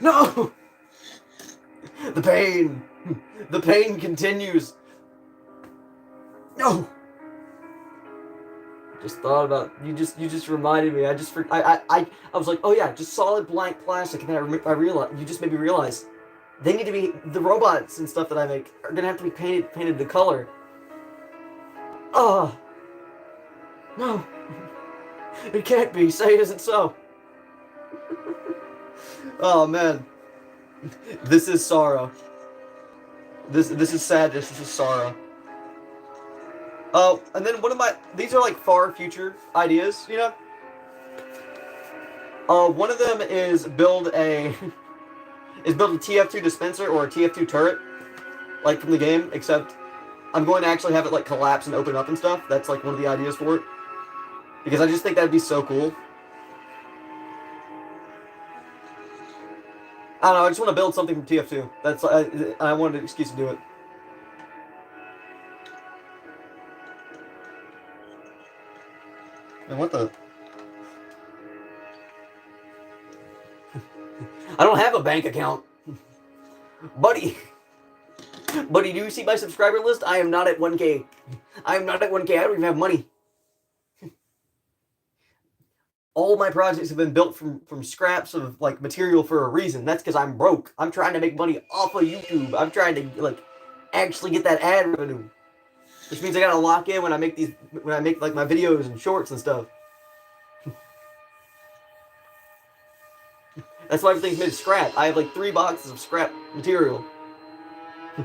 No! The pain. The pain continues. No! Just thought about you. Just reminded me. I was like, oh yeah, just solid blank plastic, and then I realized you just made me realize they need to be the robots and stuff that I make are gonna have to be painted the color. Oh no, it can't be. Say it isn't so. Oh man, this is sorrow. This is sadness. This is sorrow. Oh, and then these are like far future ideas, you know? One of them is build a TF2 dispenser or a TF2 turret, like from the game, except I'm going to actually have it like collapse and open up and stuff. That's like one of the ideas for it. Because I just think that'd be so cool. I don't know, I just want to build something from TF2. That's I wanted an excuse to do it. And what the? I don't have a bank account. Buddy, do you see my subscriber list? I am not at 1K. I am not at 1K. I don't even have money. All my projects have been built from scraps of like material for a reason. That's because I'm broke. I'm trying to make money off of YouTube. I'm trying to like actually get that ad revenue. Which means I gotta lock in when I make like my videos and shorts and stuff. That's why everything's made of scrap. I have like 3 boxes of scrap material. I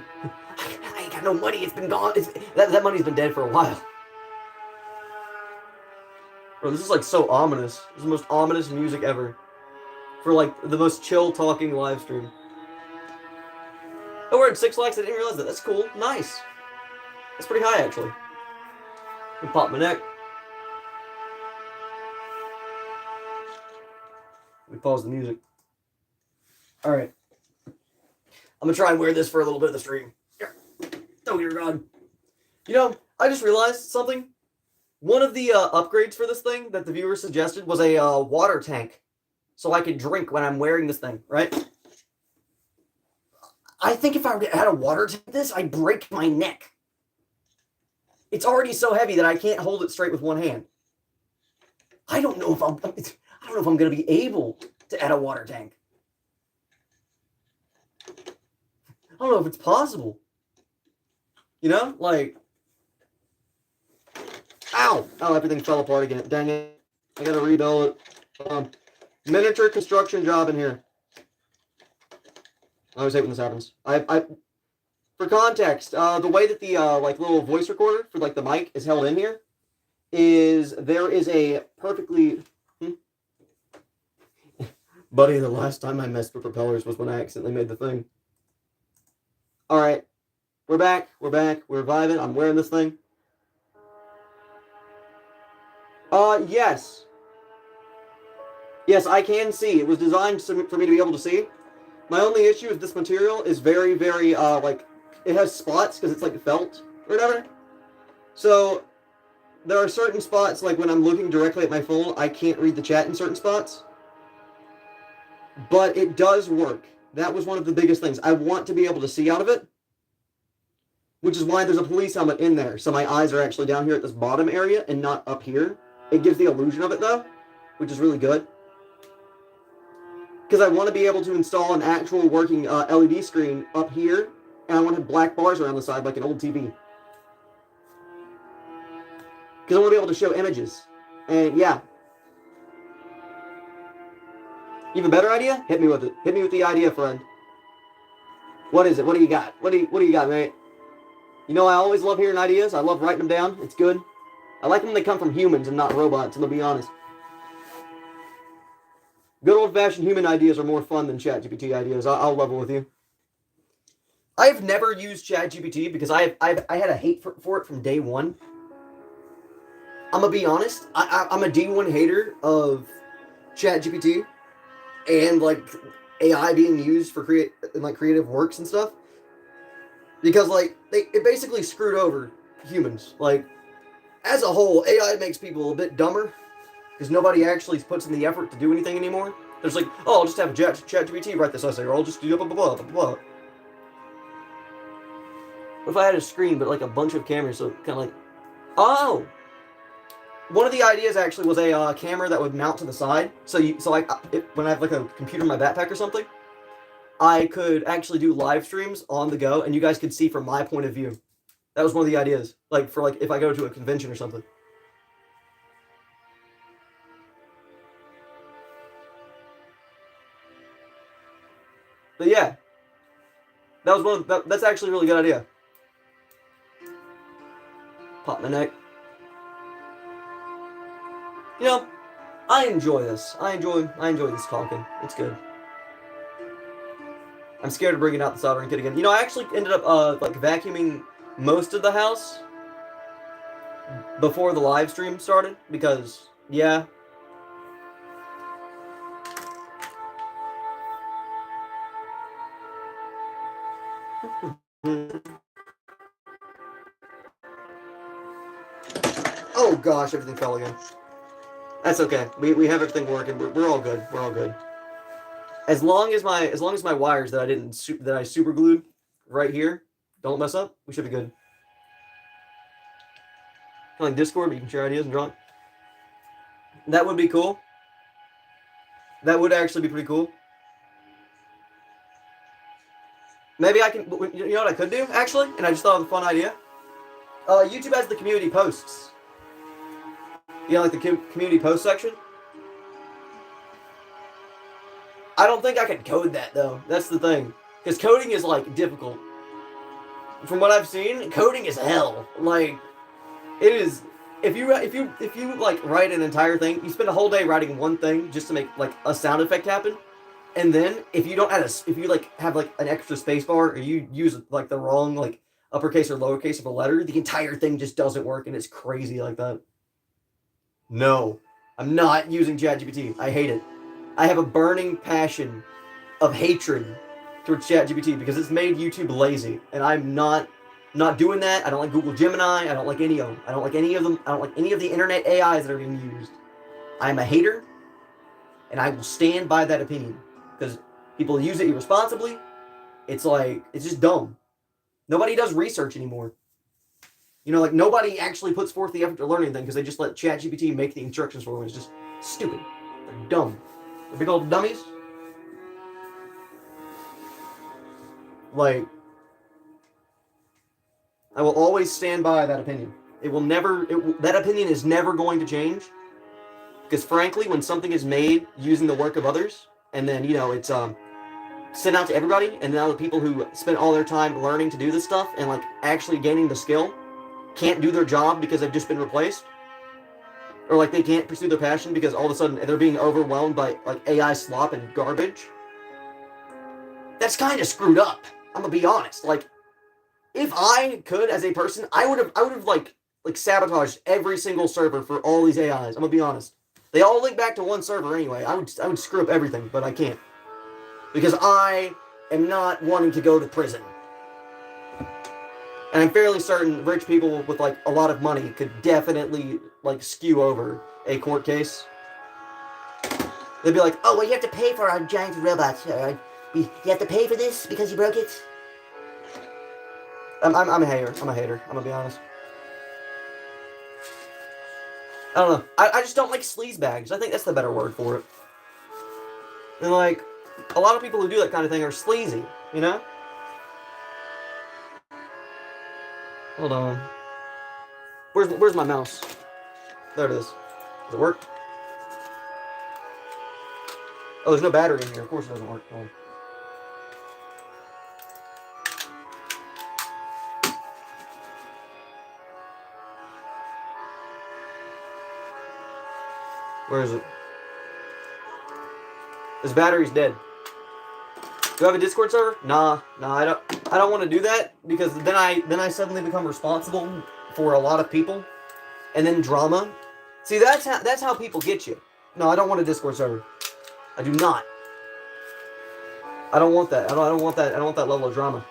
ain't got no money. It's been gone. That money's been dead for a while. Bro, this is like so ominous. This is the most ominous music ever. For like the most chill talking live stream. Oh, we're at 6 likes. I didn't realize that. That's cool. Nice. That's pretty high, actually. I'll pop my neck. Let me pause the music. Alright. I'm gonna try and wear this for a little bit of the stream. Oh, dear God. You know, I just realized something. One of the upgrades for this thing that the viewer suggested was a water tank. So I could drink when I'm wearing this thing, right? I think if I had a water tank this, I'd break my neck. It's already so heavy that I can't hold it straight with one hand. I don't know if I'm gonna be able to add a water tank. I don't know if it's possible. You know, like, ow! Oh, everything fell apart again. Dang it! I gotta rebuild it. Miniature construction job in here. I always hate when this happens. For context, the way that the like little voice recorder for like the mic is held in here is there is a perfectly. Buddy, the last time I messed with propellers was when I accidentally made the thing. All right, we're back. We're vibing. I'm wearing this thing. Yes. Yes, I can see. It was designed for me to be able to see. My only issue is this material is very, very, like, it has spots because it's like felt or whatever. So, there are certain spots, like when I'm looking directly at my phone, I can't read the chat in certain spots. But it does work. That was one of the biggest things. I want to be able to see out of it, which is why there's a police helmet in there. So my eyes are actually down here at this bottom area and not up here. It gives the illusion of it, though, which is really good. Because I want to be able to install an actual working LED screen up here, and I want to have black bars around the side like an old TV. Because I want to be able to show images. And yeah. Even better idea? Hit me with it. Hit me with the idea, friend. What is it? What do you got? What do you got, mate? You know I always love hearing ideas. I love writing them down. It's good. I like them when they come from humans and not robots, I'm gonna be honest. Good old-fashioned human ideas are more fun than ChatGPT ideas. I'll level with you. I've never used ChatGPT because I had a hate for it from day one. I'm gonna be honest. I'm a D1 hater of ChatGPT and like AI being used for creative works and stuff because like it basically screwed over humans. Like as a whole, AI makes people a bit dumber because nobody actually puts in the effort to do anything anymore. There's like, oh, I'll just have ChatGPT write this essay, or I'll just do blah blah blah blah blah. What if I had a screen but like a bunch of cameras, so kind of like, oh, one of the ideas actually was a camera that would mount to the side. So when I have like a computer in my backpack or something, I could actually do live streams on the go, and you guys could see from my point of view. That was one of the ideas, like for like if I go to a convention or something. But yeah, that was that's actually a really good idea. Pop my neck. You know, I enjoy this. I enjoy this talking. It's good. I'm scared of bringing out the soldering kit again. You know, I actually ended up like vacuuming most of the house before the live stream started because yeah. Oh gosh, everything fell again. That's okay. We have everything working. We're all good. We're all good. As long as my wires that I super glued right here don't mess up, we should be good. Kind of like Discord, but you can share ideas and draw. That would be cool. That would actually be pretty cool. Maybe I can. You know what I could do actually, and I just thought of a fun idea. YouTube has the community posts. You know, like the community post section. I don't think I could code that though. That's the thing, because coding is like difficult. From what I've seen, coding is hell. Like it is. If you like write an entire thing, you spend a whole day writing one thing just to make like a sound effect happen, and then if you don't if you like have like an extra space bar or you use like the wrong like uppercase or lowercase of a letter, the entire thing just doesn't work and it's crazy like that. No, I'm not using ChatGPT. I hate it. I have a burning passion of hatred towards ChatGPT because it's made YouTube lazy, and I'm not doing that. I don't like Google Gemini. I don't like any of them. I don't like any of them. I don't like any of the internet AIs that are being used. I'm a hater, and I will stand by that opinion because people use it irresponsibly. It's like it's just dumb. Nobody does research anymore. You know, like nobody actually puts forth the effort to learn anything because they just let ChatGPT make the instructions for them. It's just stupid. They're dumb. They're big old dummies. Like, I will always stand by that opinion. It will never. That opinion is never going to change. Because frankly, when something is made using the work of others, and then it's sent out to everybody, and now the people who spent all their time learning to do this stuff and like actually gaining the skill can't do their job because they've just been replaced, or like they can't pursue their passion because all of a sudden they're being overwhelmed by like AI slop and garbage. That's kind of screwed up. I'm gonna be honest. Like, if I could, as a person, I would have like sabotaged every single server for all these AIs. I'm gonna be honest. They all link back to one server anyway. I would screw up everything, but I can't because I am not wanting to go to prison. And I'm fairly certain rich people with like a lot of money could definitely like skew over a court case. They'd be like, "Oh, well, you have to pay for our giant robot. You have to pay for this because you broke it." I'm a hater. I'm a hater. I'm gonna be honest. I don't know. I just don't like sleaze bags. I think that's the better word for it. And like, a lot of people who do that kind of thing are sleazy. You know? Hold on. Where's my mouse? There it is. Does it work? Oh, there's no battery in here. Of course it doesn't work. Oh. Where is it? His battery's dead. Do I have a Discord server? Nah, I don't want to do that because then I suddenly become responsible for a lot of people, and then drama. See, that's how people get you. No, I don't want a Discord server. I do not. I don't want that. I don't want that. I don't want that level of drama.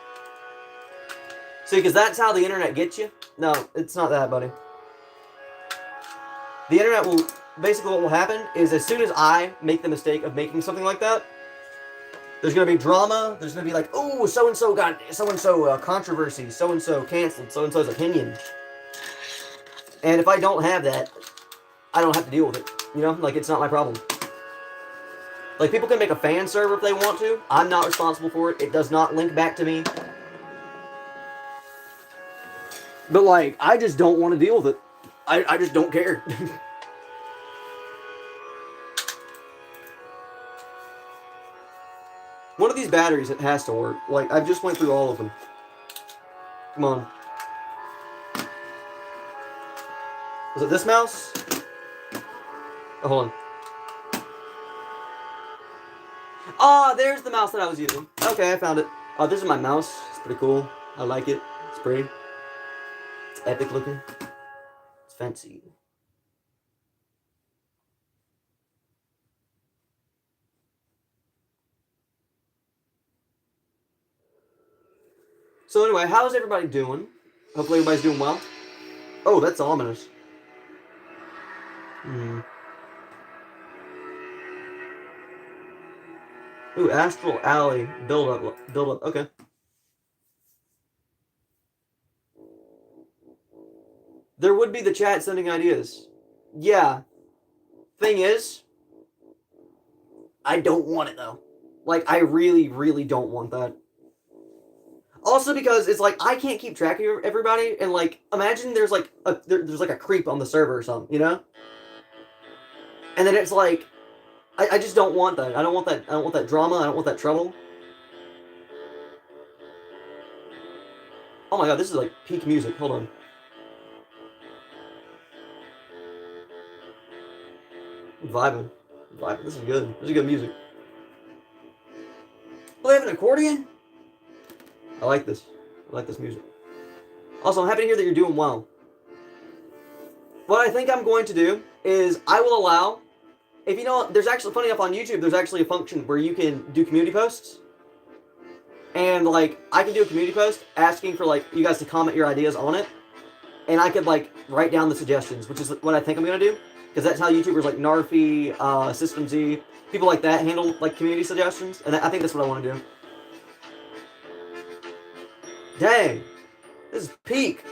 See, because that's how the internet gets you. No, it's not that, buddy. The internet will basically what will happen is as soon as I make the mistake of making something like that, there's going to be drama. There's going to be like, oh, so-and-so got so-and-so controversy. So-and-so canceled so-and-so's opinion. And if I don't have that, I don't have to deal with it. You know, like it's not my problem. Like people can make a fan server if they want to. I'm not responsible for it. It does not link back to me. But like, I just don't want to deal with it. I just don't care. One of these batteries, it has to work. Like, I've just went through all of them. Come on. Was it this mouse? Oh, hold on. Ah, there's the mouse that I was using. Okay, I found it. Oh, this is my mouse. It's pretty cool. I like it. It's pretty. It's epic looking. It's fancy. So anyway, how's everybody doing? Hopefully everybody's doing well. Oh, that's ominous. Ooh, Astral Alley. Build up. Okay. There would be the chat sending ideas. Yeah. Thing is, I don't want it though. Like, I really, really don't want that. Also because it's like, I can't keep track of everybody, and like, imagine there's like a creep on the server or something, you know? And then it's like, I just don't want that. I don't want that drama. I don't want that trouble. Oh my god, this is like peak music. Hold on. Vibing. This is good. This is good music. Oh, they have an accordion? I like this. I like this music. Also, I'm happy to hear that you're doing well. What I think I'm going to do is I will allow, if you know, there's actually, funny enough, on YouTube, there's actually a function where you can do community posts. And, like, I can do a community post asking for, like, you guys to comment your ideas on it. And I could, like, write down the suggestions, which is what I think I'm going to do. Because that's how YouTubers like Narfi, System Z, people like that handle, like, community suggestions. And I think that's what I want to do. Dang. This is peak.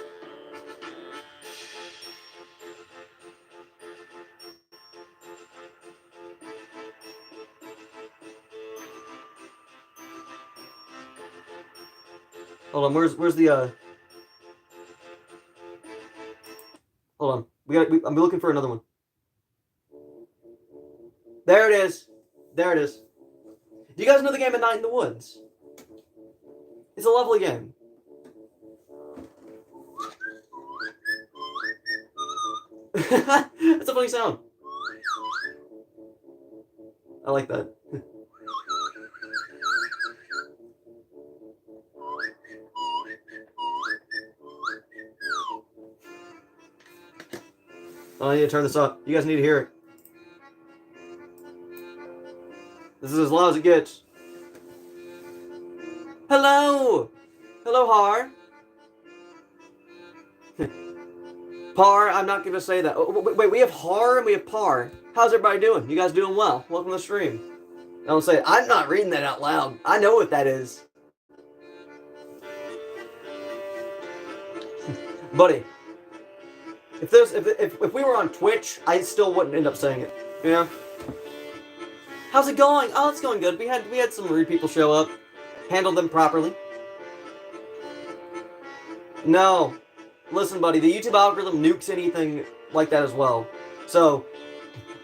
Hold on, where's the hold on. I'm looking for another one. There it is. There it is. Do you guys know the game A Night in the Woods? It's a lovely game. That's a funny sound. I like that. Oh, I need to turn this up. You guys need to hear it. This is as loud as it gets. Hello! Hello, Har. Par, I'm not going to say that. Oh, wait, we have Har and we have Par. How's everybody doing? You guys doing well? Welcome to the stream. Don't say it. I'm not reading that out loud. I know what that is. Buddy, if we were on Twitch, I still wouldn't end up saying it. You know? How's it going? Oh, it's going good. We had some rude people show up. Handled them properly. No. Listen, buddy, the YouTube algorithm nukes anything like that as well. So,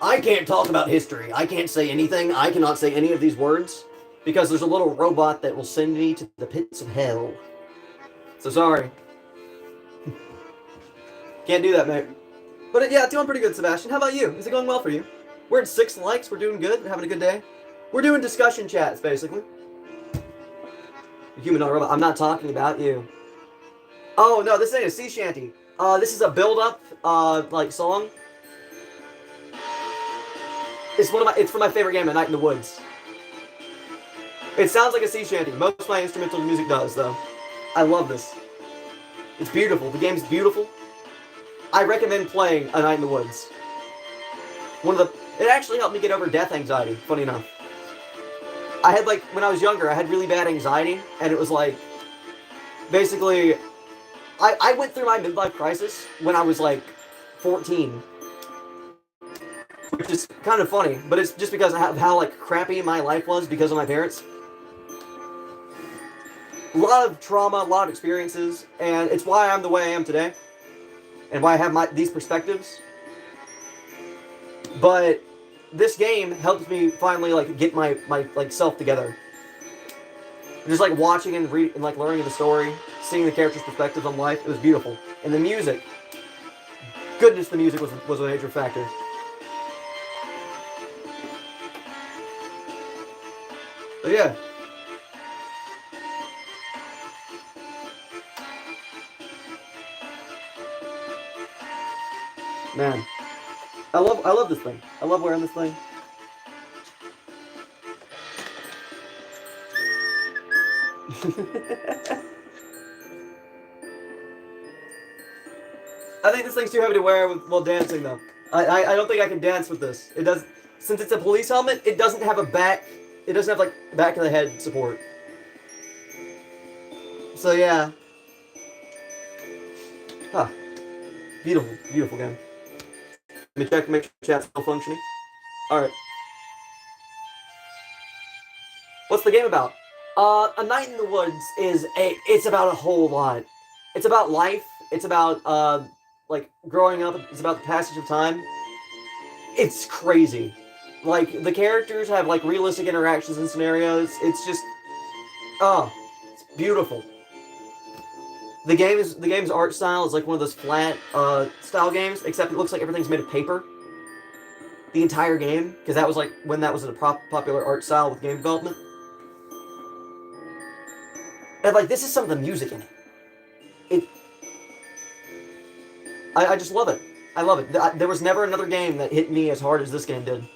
I can't talk about history. I can't say anything. I cannot say any of these words because there's a little robot that will send me to the pits of hell. So sorry. Can't do that, mate. But yeah, it's going pretty good, Sebastian. How about you? Is it going well for you? We're at 6 likes. We're doing good. We're having a good day. We're doing discussion chats, basically. Human, not robot. I'm not talking about you. Oh, no, this ain't a sea shanty. This is a build-up, like, song. It's from my favorite game, A Night in the Woods. It sounds like a sea shanty. Most of my instrumental music does, though. I love this. It's beautiful. The game's beautiful. I recommend playing A Night in the Woods. It actually helped me get over death anxiety, funny enough. I had, like, when I was younger, I had really bad anxiety, and it was like, basically, I went through my midlife crisis when I was, like, 14. Which is kind of funny, but it's just because of how like, crappy my life was because of my parents. A lot of trauma, a lot of experiences, and it's why I'm the way I am today. And why I have these perspectives. But this game helps me finally, like, get my like, self together. Just, like, watching and like, learning the story, seeing the characters' perspectives on life, it was beautiful. And the music, goodness, the music was a major factor. But yeah. Man. I love this thing. I love wearing this thing. I think this thing's too heavy to wear while dancing, though. I don't think I can dance with this. It does, since it's a police helmet, it doesn't have a back. It doesn't have, like, back of the head support. So yeah. Huh. Beautiful, beautiful game. Let me check, make sure chat's still functioning. Alright. What's the game about? A Night in the Woods it's about a whole lot. It's about life. It's about, like, growing up. It's about the passage of time. It's crazy. Like, the characters have, like, realistic interactions and scenarios. It's just, it's beautiful. The game's art style is like one of those flat, style games, except it looks like everything's made of paper. The entire game, because that was, like, when that was a popular art style with game development. And, like, this is some of the music in it. I just love it. I love it. There was never another game that hit me as hard as this game did.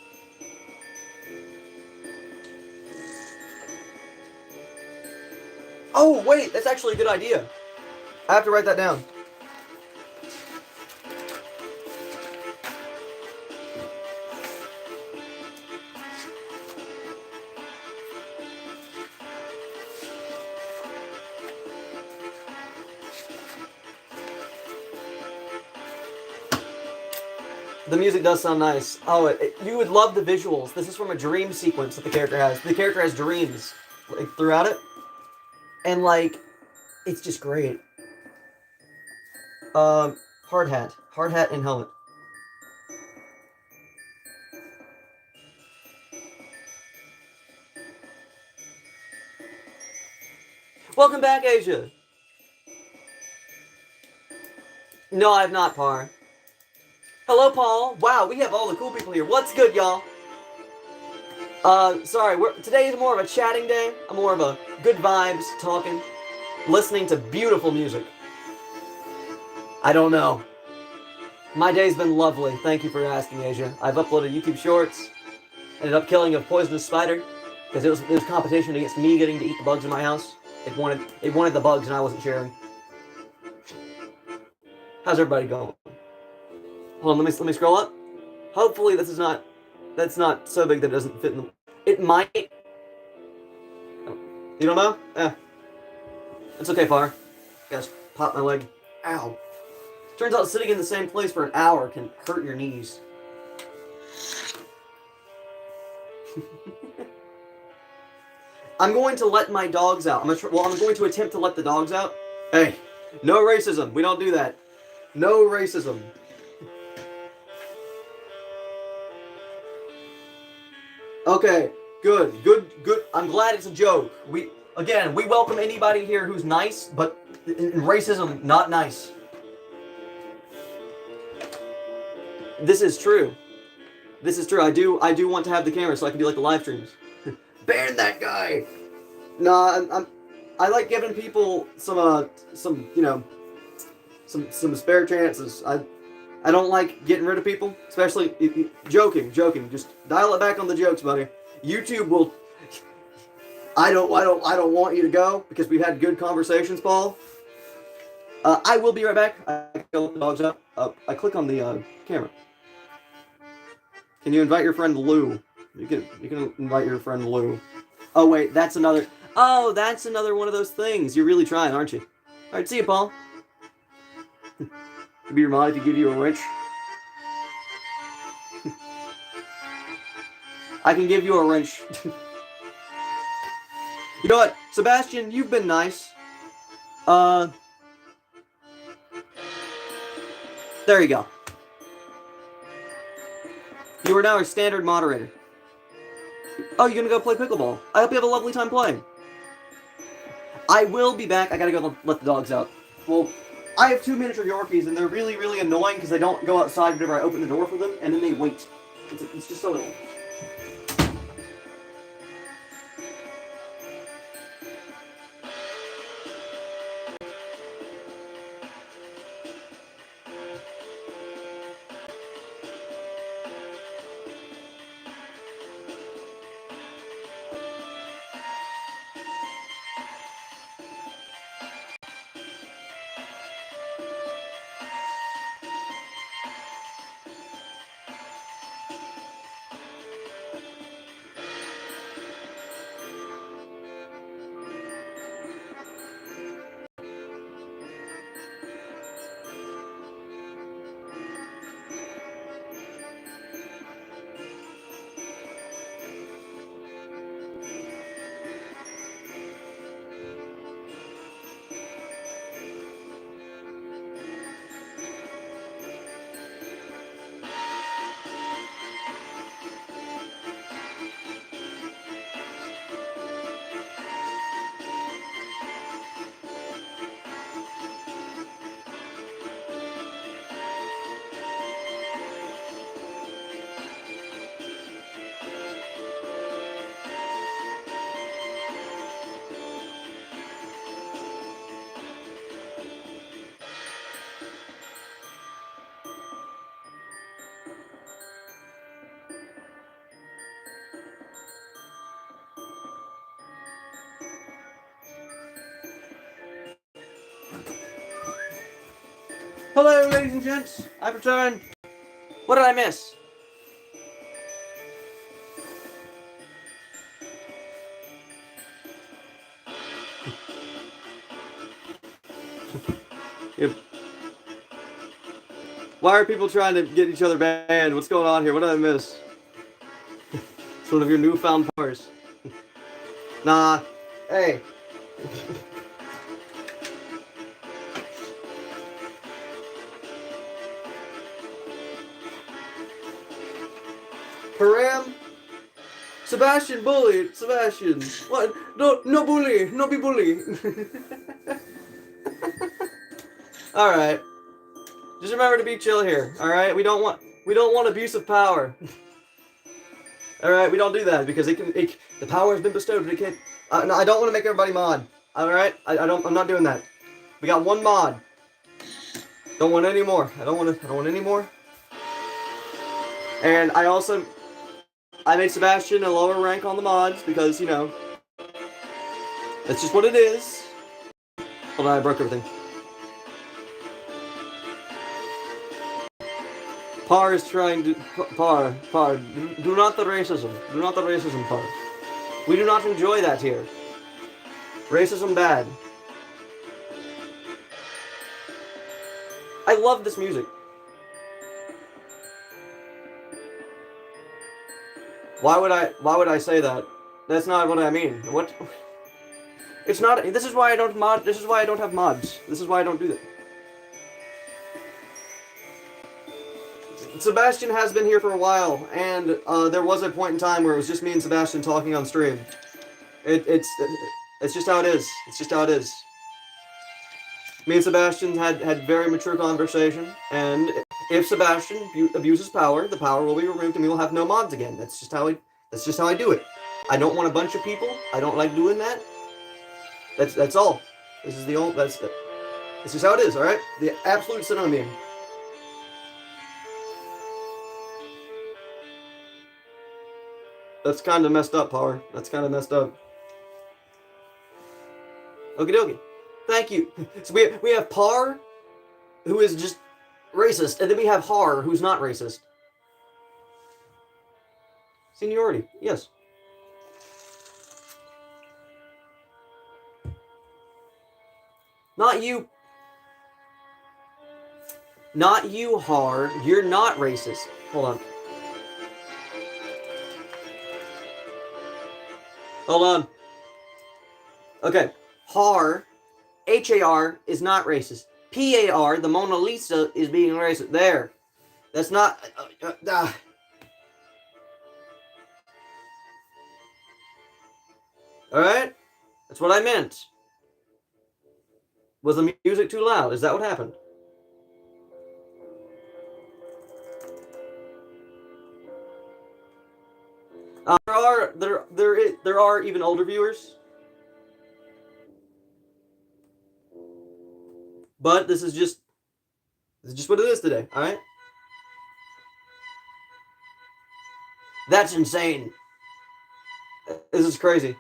Oh, wait, that's actually a good idea. I have to write that down. The music does sound nice. Oh, you would love the visuals. This is from a dream sequence that the character has. The character has dreams, like, throughout it. And, like, it's just great. Hard hat. Hard hat and helmet. Welcome back, Asia! No, I have not, Par. Hello, Paul. Wow, we have all the cool people here. What's good, y'all? Sorry, today is more of a chatting day. I'm more of a good vibes, talking, listening to beautiful music. I don't know. My day's been lovely. Thank you for asking, Asia. I've uploaded YouTube Shorts. Ended up killing a poisonous spider because it was competition against me getting to eat the bugs in my house. It wanted the bugs and I wasn't sharing. How's everybody going? Hold on, let me scroll up. Hopefully that's not so big that it doesn't fit in the... It might... You don't know? It's okay, Far. Guys, pop my leg. Ow. Turns out sitting in the same place for an hour can hurt your knees. I'm going to let my dogs out. I'm going to attempt to let the dogs out. Hey, no racism. We don't do that. No racism. Okay, good. I'm glad it's a joke. We welcome anybody here who's nice, but in racism, not nice. This is true. This is true. I do want to have the camera so I can do like the live streams. Ban that guy. Nah, I like giving people some you know, some spare chances. I don't like getting rid of people, especially joking. Just dial it back on the jokes, buddy. YouTube will. I don't want you to go because we've had good conversations, Paul. I will be right back. I gotta let the dogs out. I click on the camera. Can you invite your friend Lou? You can invite your friend Lou. Oh wait, that's another. Oh, that's another one of those things. You're really trying, aren't you? All right, see you, Paul. Be your mod if you give you a wrench. I can give you a wrench. You know what, Sebastian? You've been nice. There you go. You are now a standard moderator. Oh, you're gonna go play pickleball. I hope you have a lovely time playing. I will be back. I gotta go let the dogs out. Well, I have 2 miniature Yorkies, and they're really, really annoying because they don't go outside whenever I open the door for them, and then they wait. It's just so annoying. Hello, ladies and gents. I've returned. What did I miss? Yep. Why are people trying to get each other banned? What's going on here? What did I miss? It's one of your newfound powers. Nah. Hey. Param? Sebastian bullied. Sebastian. What? No bully. No be bully. Alright. Just remember to be chill here. Alright? We don't want abuse of power. Alright, we don't do that because the power has been bestowed, but it can't. No, I don't want to make everybody mod. Alright? I'm not doing that. We got one mod. Don't want any more. I don't want any more. And I made Sebastian a lower rank on the mods because, you know, that's just what it is. Hold on, I broke everything. Par is trying to... Par. Do not the racism. Do not the racism, Par. We do not enjoy that here. Racism bad. I love this music. Why would I say that? That's not what I mean. What? It's not. This is why I don't mod. This is why I don't have mods. This is why I don't do that. Sebastian has been here for a while, and there was a point in time where it was just me and Sebastian talking on stream. It's just how it is. It's just how it is. Me and Sebastian had very mature conversation, and If Sebastian abuses power, the power will be removed and we will have no mods again. That's just how I do it. I don't want a bunch of people. I don't like doing that. That's all. This is the only this is how it is, alright? The absolute synonym. That's kinda messed up, Power. That's kinda messed up. Okie dokie. Thank you. So we have Par, who is just racist, and then we have Har, who's not racist. Seniority, yes. Not you. Not you, Har. You're not racist. Hold on. Hold on. Okay. Har, Har, is not racist. Par, the Mona Lisa, is being racist. There. That's not. Alright? That's what I meant. Was the music too loud? Is that what happened? There are even older viewers. But this is just what it is today, alright? That's insane. This is crazy.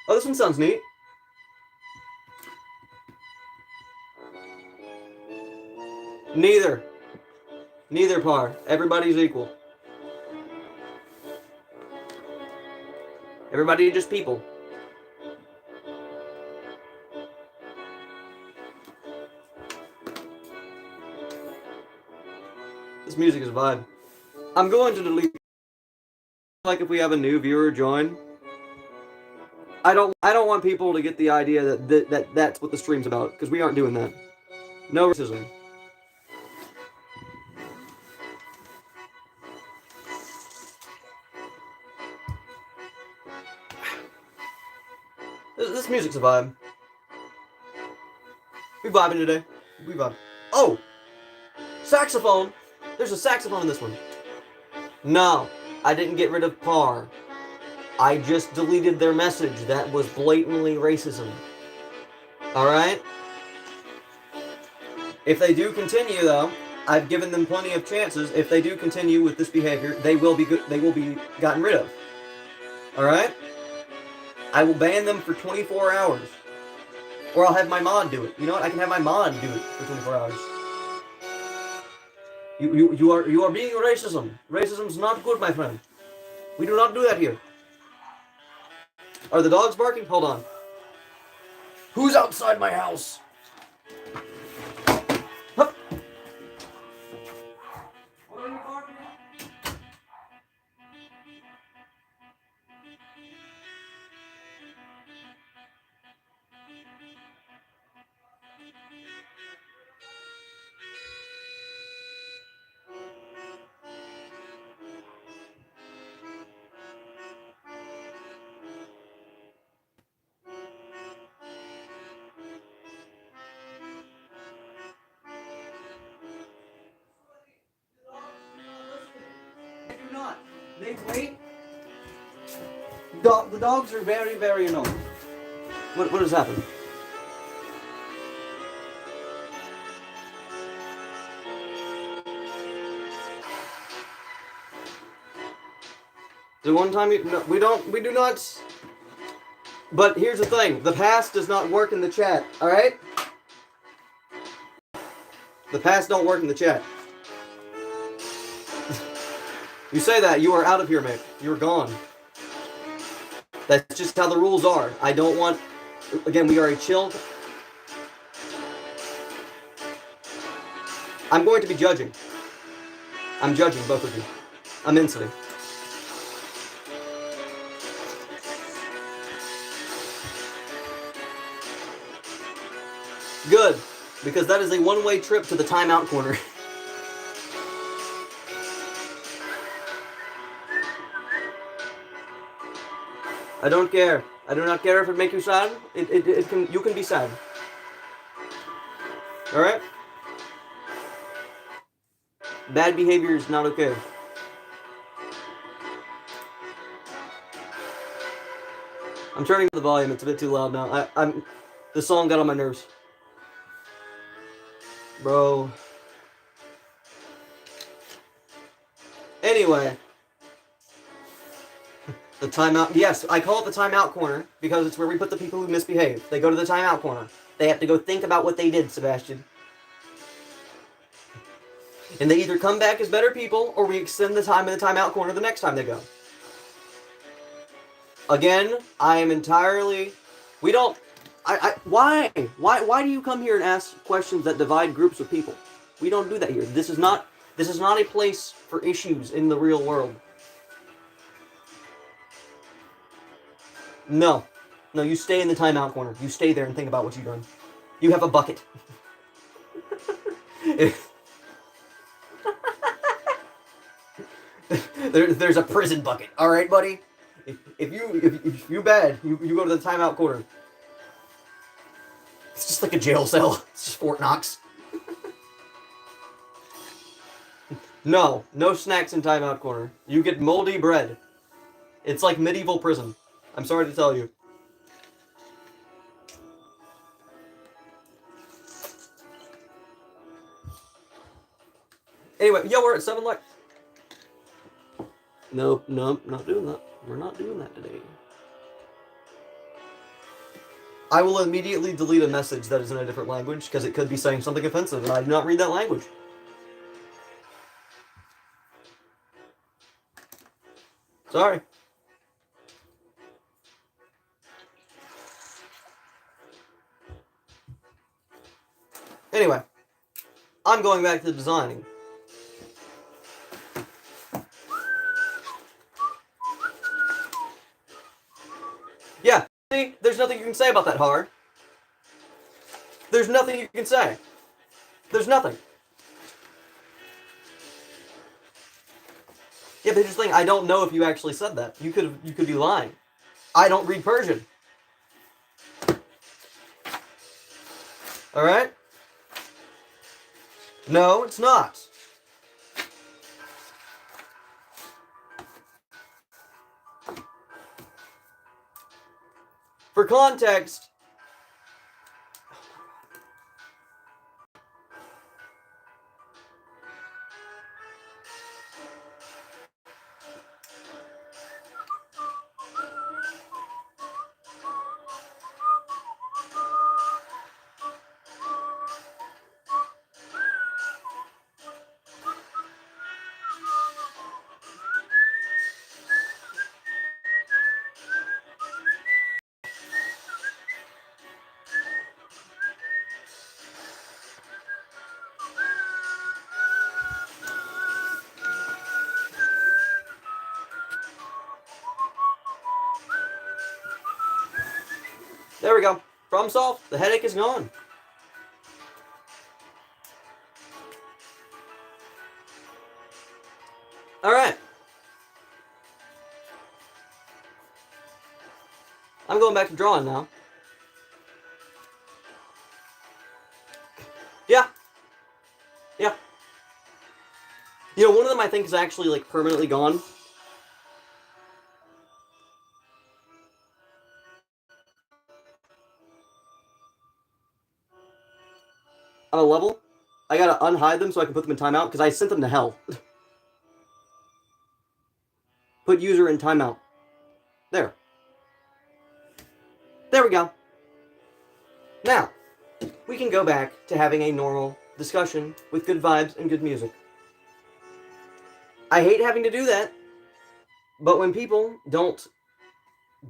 Oh, this one sounds neat. Neither. Neither, Par. Everybody's equal. Everybody just people. This music is a vibe. I'm going to delete. Like if we have a new viewer join, I don't want people to get the idea that that's what the stream's about, because we aren't doing that. No racism. This music's a vibe. We vibing today. We vibe. Oh! Saxophone! There's a saxophone in this one. No, I didn't get rid of Par. I just deleted their message. That was blatantly racism. Alright? If they do continue, though, I've given them plenty of chances. If they do continue with this behavior, they will be gotten rid of. Alright? I will ban them for 24 hours. Or I'll have my mod do it. You know what? I can have my mod do it for 24 hours. You are being racism. Racism's not good, my friend. We do not do that here. Are the dogs barking? Hold on. Who's outside my house? Hup. What are you barking at? They wait. The dogs are very, very annoying. What has happened? The one time we do not. But here's the thing: the pass does not work in the chat. All right? The pass don't work in the chat. You say that, you are out of here, mate. You're gone. That's just how the rules are. I don't want... Again, we are a chill... I'm going to be judging. I'm judging both of you. Immensely. Good. Because that is a one-way trip to the timeout corner. I don't care. I do not care if it makes you sad. You can be sad. Alright? Bad behavior is not okay. I'm turning the volume. It's a bit too loud now. The song got on my nerves. Bro. Anyway. The timeout. Yes, I call it the timeout corner because it's where we put the people who misbehave. They go to the timeout corner. They have to go think about what they did, Sebastian. And they either come back as better people or we extend the time in the timeout corner the next time they go. Again, I am entirely... We don't... Why? Why do you come here and ask questions that divide groups of people? We don't do that here. This is not a place for issues in the real world. No. No, you stay in the timeout corner. You stay there and think about what you've done. You have a bucket. There's a prison bucket. All right, buddy? If you bad, you go to the timeout corner. It's just like a jail cell. It's just Fort Knox. No snacks in timeout corner. You get moldy bread. It's like medieval prison. I'm sorry to tell you. Anyway, yo, we're at 7 likes. Nope, not doing that. We're not doing that today. I will immediately delete a message that is in a different language because it could be saying something offensive and I do not read that language. Sorry. Anyway, I'm going back to designing. Yeah, see, there's nothing you can say about that, Har. There's nothing you can say. There's nothing. Yeah, but here's the thing, I don't know if you actually said that. You could be lying. I don't read Persian. Alright? No, it's not. For context, there we go. Problem solved. The headache is gone. Alright. I'm going back to drawing now. Yeah. Yeah. You know, one of them I think is actually like permanently gone. On a level, I gotta unhide them so I can put them in timeout because I sent them to hell. Put user in timeout. There. There we go. Now, we can go back to having a normal discussion with good vibes and good music. I hate having to do that, but when people don't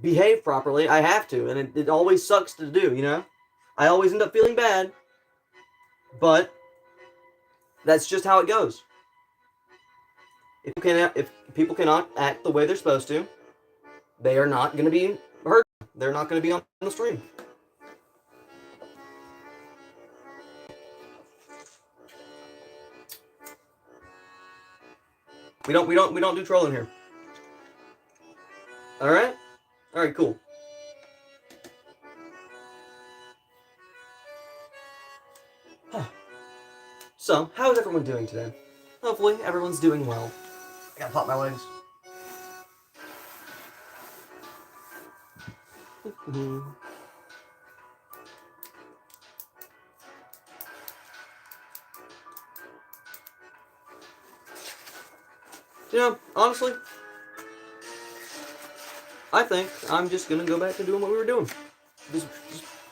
behave properly, I have to, and it always sucks to do, you know? I always end up feeling bad, but that's just how it goes. If people cannot act the way they're supposed to, they are not going to be heard. They're not going to be on the stream. We don't do trolling here. All right, cool. So, how is everyone doing today? hopefully everyone's doing well. I gotta pop my legs. You know, honestly, I think I'm just gonna go back to doing what we were doing. Just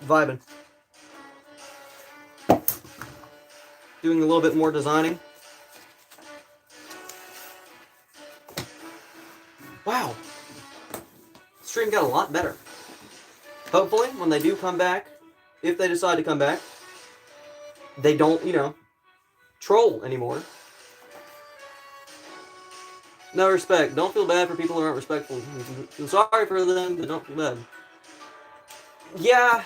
vibing. Doing a little bit more designing. Wow. The stream got a lot better. Hopefully, when they do come back, if they decide to come back, they don't, you know, troll anymore. No respect. Don't feel bad for people who aren't respectful. I'm sorry for them, but don't feel bad. Yeah,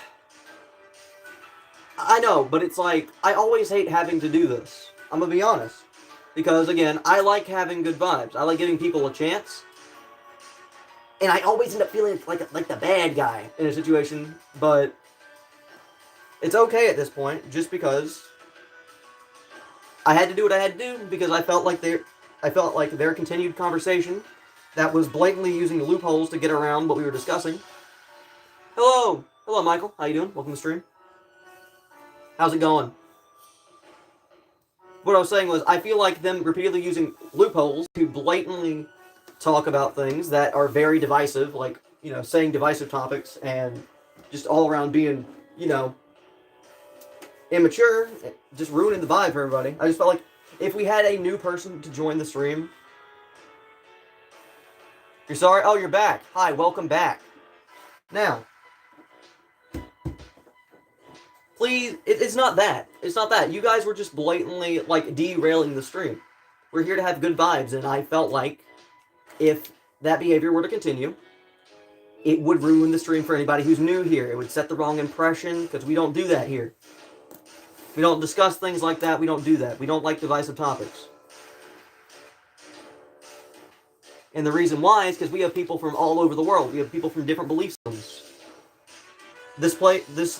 I know, but it's like, I always hate having to do this. I'm gonna be honest. Because, again, I like having good vibes. I like giving people a chance. And I always end up feeling like the bad guy in a situation, but it's okay at this point, just because I had to do what I had to do, because I felt like their continued conversation that was blatantly using loopholes to get around what we were discussing. Hello, Michael. How you doing? Welcome to the stream. How's it going? What I was saying was, I feel like them repeatedly using loopholes to blatantly talk about things that are very divisive, like, you know, saying divisive topics and just all around being, you know, immature, just ruining the vibe for everybody. I just felt like if we had a new person to join the stream. You're sorry? Oh, you're back. Hi, welcome back. Now, please, it's not that. It's not that. You guys were just blatantly, like, derailing the stream. We're here to have good vibes, and I felt like if that behavior were to continue, it would ruin the stream for anybody who's new here. It would set the wrong impression, because we don't do that here. We don't discuss things like that. We don't do that. We don't like divisive topics. And the reason why is because we have people from all over the world. We have people from different belief systems.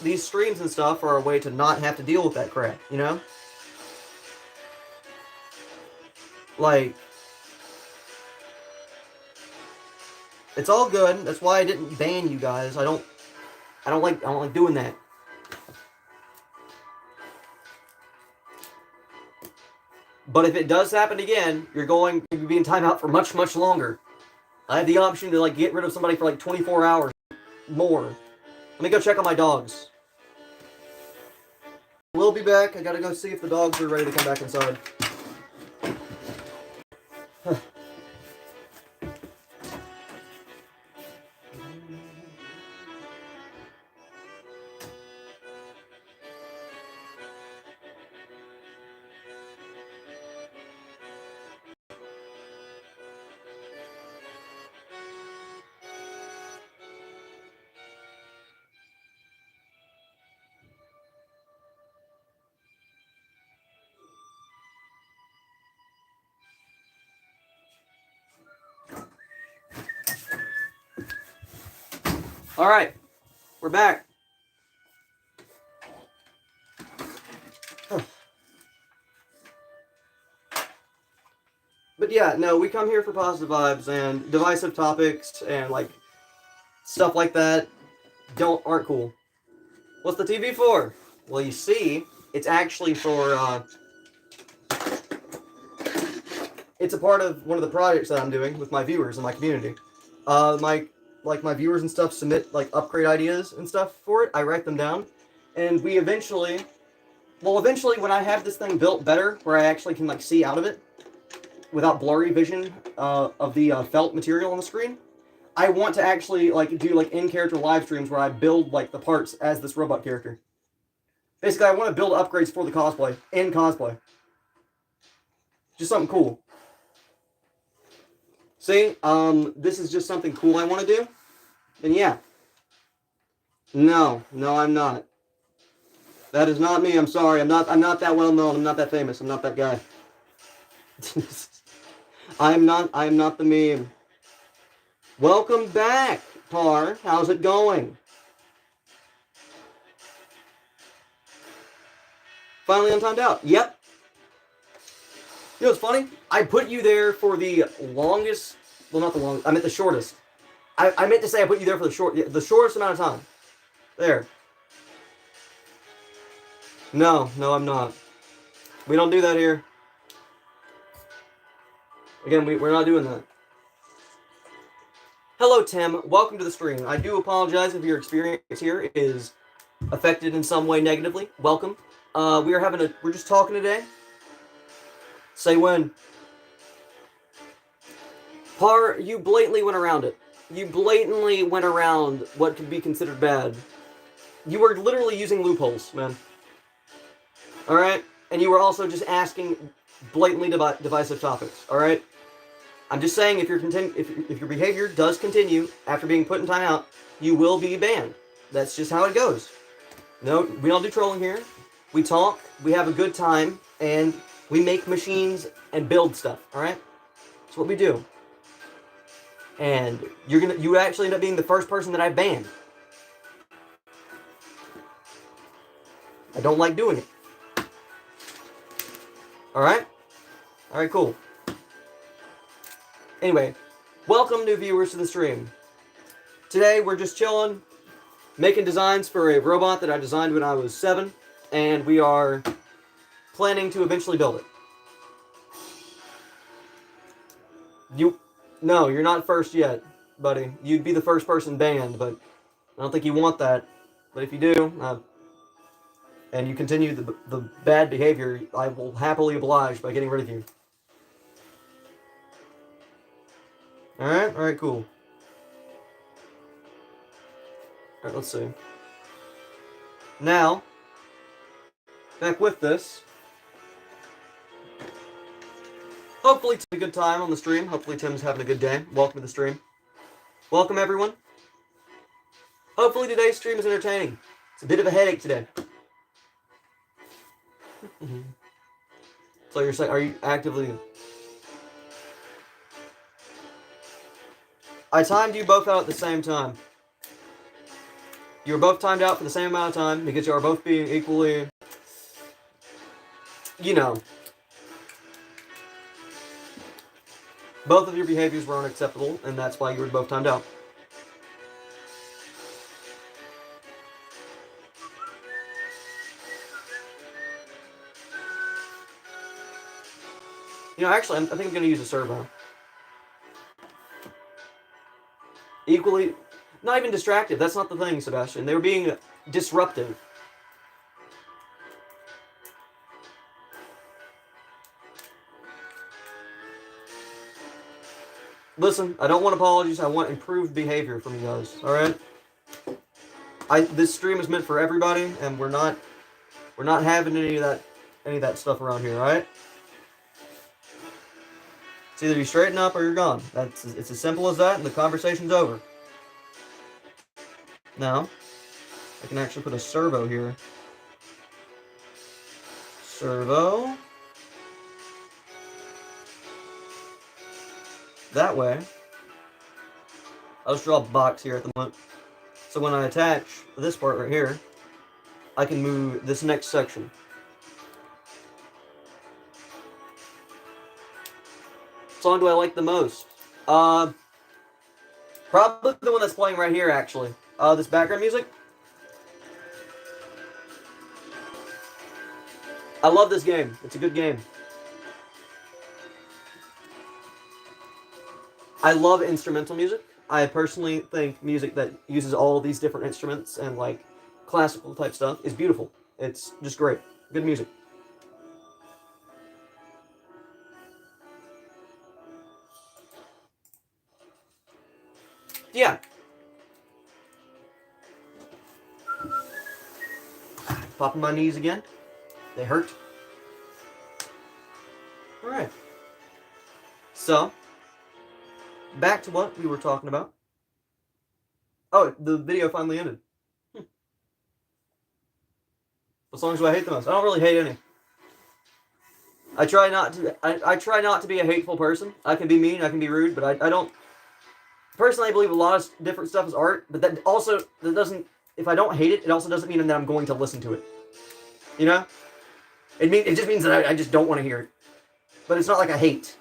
These streams and stuff are a way to not have to deal with that crap, you know? Like, it's all good. That's why I didn't ban you guys. I don't like doing that. But if it does happen again, you're going to be in timeout for much, much longer. I have the option to, like, get rid of somebody for like 24 hours more. Let me go check on my dogs. We'll be back. I gotta go see if the dogs are ready to come back inside. All right, we're back. But yeah, no, we come here for positive vibes, and divisive topics and like stuff like that aren't cool. What's the TV for? Well, you see, it's actually for it's a part of one of the projects that I'm doing with my viewers and my community. My viewers and stuff submit like upgrade ideas and stuff for it. I write them down, and we eventually when I have this thing built better, where I actually can like see out of it without blurry vision of the felt material on the screen, I want to actually like do like in-character live streams where I build like the parts as this robot character. Basically, I want to build upgrades for the cosplay in cosplay. Just something cool. See, this is just something cool I want to do. And yeah. No, I'm not. That is not me. I'm sorry. I'm not that well known. I'm not that famous. I'm not that guy. I am not the meme. Welcome back, Tar. How's it going? Finally untimed out. Yep. You know what's funny? I put you there for the longest. Well, not the longest. I meant the shortest. I meant to say I put you there for the shortest amount of time. There. No, I'm not. We don't do that here. Again, we're not doing that. Hello, Tim. Welcome to the stream. I do apologize if your experience here is affected in some way negatively. Welcome. We're just talking today. Say when. Par, you blatantly went around it. You blatantly went around what could be considered bad. You were literally using loopholes, man. Alright? And you were also just asking blatantly divisive topics, alright? I'm just saying if your behavior does continue after being put in timeout, you will be banned. That's just how it goes. No, we don't do trolling here. We talk, we have a good time, and we make machines and build stuff, alright? That's what we do. And you actually end up being the first person that I banned. I don't like doing it. Alright? Alright, cool. Anyway, welcome new viewers to the stream. Today we're just chilling, making designs for a robot that I designed when I was 7, and we are planning to eventually build it. No, you're not first yet, buddy. You'd be the first person banned, but I don't think you want that. But if you do, and you continue the bad behavior, I will happily oblige by getting rid of you. Alright, cool. Alright, let's see. Now, back with this. Hopefully Tim's having a good time on the stream. Hopefully Tim's having a good day. Welcome to the stream. Welcome, everyone. Hopefully today's stream is entertaining. It's a bit of a headache today. So you're saying, are you actively... I timed you both out at the same time. You were both timed out for the same amount of time because you are both being equally... You know. Both of your behaviors were unacceptable, and that's why you were both timed out. You know, actually, I think I'm going to use a servo. Equally... Not even distracted. That's not the thing, Sebastian. They were being disruptive. Listen, I don't want apologies. I want improved behavior from you guys. All right. This stream is meant for everybody, and we're not having any of that stuff around here. All right. It's either you straighten up or you're gone. It's as simple as that, and the conversation's over. Now, I can actually put a servo here. Servo. That way, I'll just draw a box here at the moment. So when I attach this part right here, I can move this next section. What song do I like the most? Probably the one that's playing right here, actually. This background music. I love this game. It's a good game. I love instrumental music. I personally think music that uses all these different instruments and like classical type stuff is beautiful. It's just great. Good music. Yeah. Popping my knees again. They hurt. Alright. So, back to what we were talking about. Oh, the video finally ended. What songs do I hate the most? I don't really hate any. I try not to be a hateful person. I can be mean, I can be rude, but I don't... Personally, I believe a lot of different stuff is art, but that doesn't... If I don't hate it, it also doesn't mean that I'm going to listen to it. You know? It just means that I just don't want to hear it. but it's not like I hate.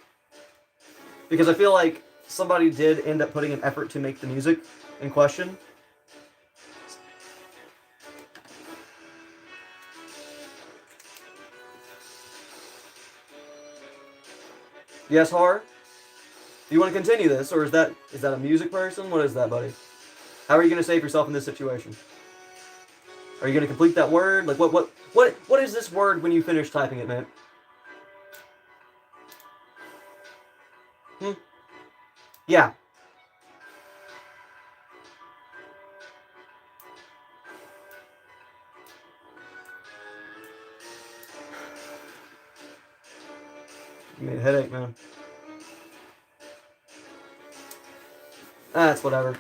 Because I feel like somebody did end up putting an effort to make the music in question. Yes, Har? Do you want to continue this, or is that a music person? What is that, buddy? How are you going to save yourself in this situation? Are you going to complete that word? Like, what is this word when you finish typing it, man? Yeah. Give me a headache, man. That's whatever.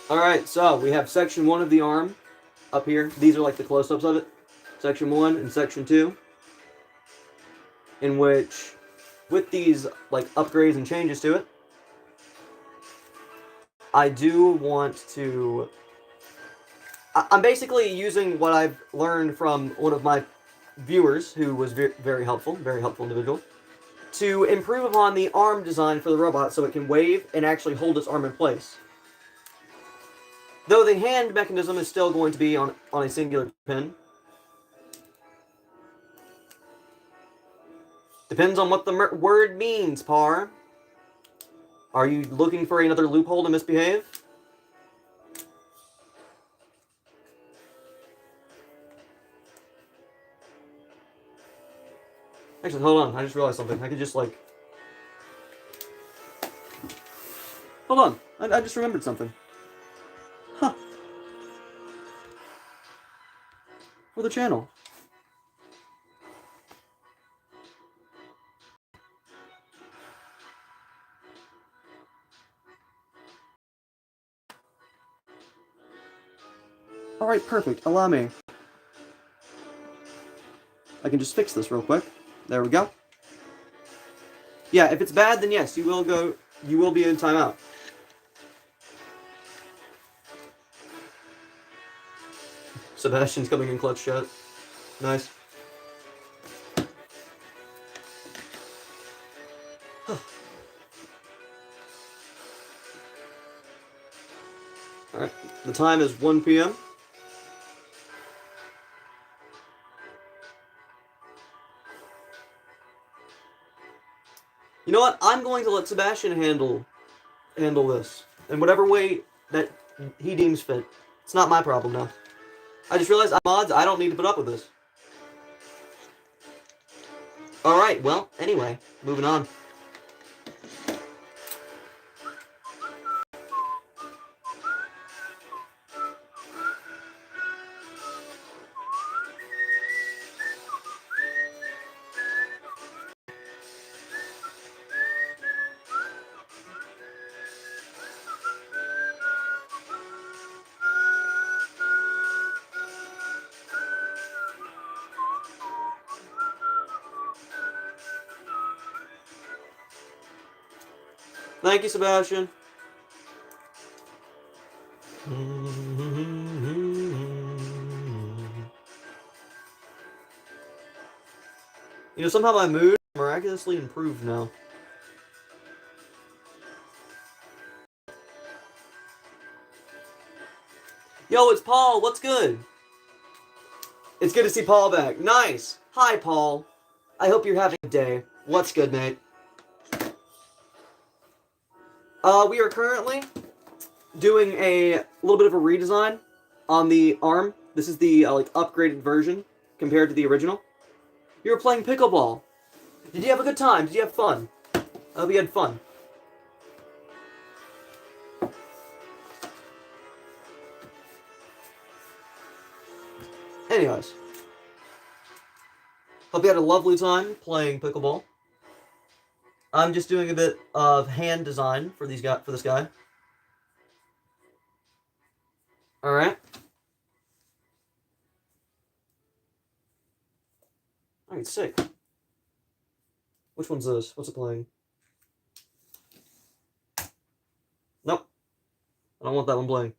Alright, so we have section 1 of the arm up here. These are like the close-ups of it. Section 1 and section 2. In which, with these like upgrades and changes to it, I do want to... I'm basically using what I've learned from one of my viewers, who was very helpful individual, to improve upon the arm design for the robot so it can wave and actually hold its arm in place. Though the hand mechanism is still going to be on a singular pin. Depends on what the word means, Par. Are you looking for another loophole to misbehave? Actually, hold on. I just realized something. I could just, like... Hold on. I just remembered something. Huh. For the channel. Alright, perfect. Allow me. I can just fix this real quick. There we go. Yeah, if it's bad, then yes, you will be in timeout. Sebastian's coming in clutch shot. Nice. Alright, the time is 1 p.m. You know what? I'm going to let Sebastian handle this in whatever way that he deems fit. It's not my problem now. I just realized mods, I don't need to put up with this. Alright, well, anyway, moving on. Thank you, Sebastian. You know, somehow my mood miraculously improved now. Yo, it's Paul. What's good? It's good to see Paul back. Nice. Hi, Paul. I hope you're having a good day. What's good, mate? We are currently doing a little bit of a redesign on the arm. This is the like upgraded version compared to the original. You were playing pickleball. Did you have a good time? Did you have fun? I hope you had fun. Anyways, hope you had a lovely time playing pickleball. I'm just doing a bit of hand design for this guy. All right. All right, sick. Which one's this? What's it playing? Nope. I don't want that one playing.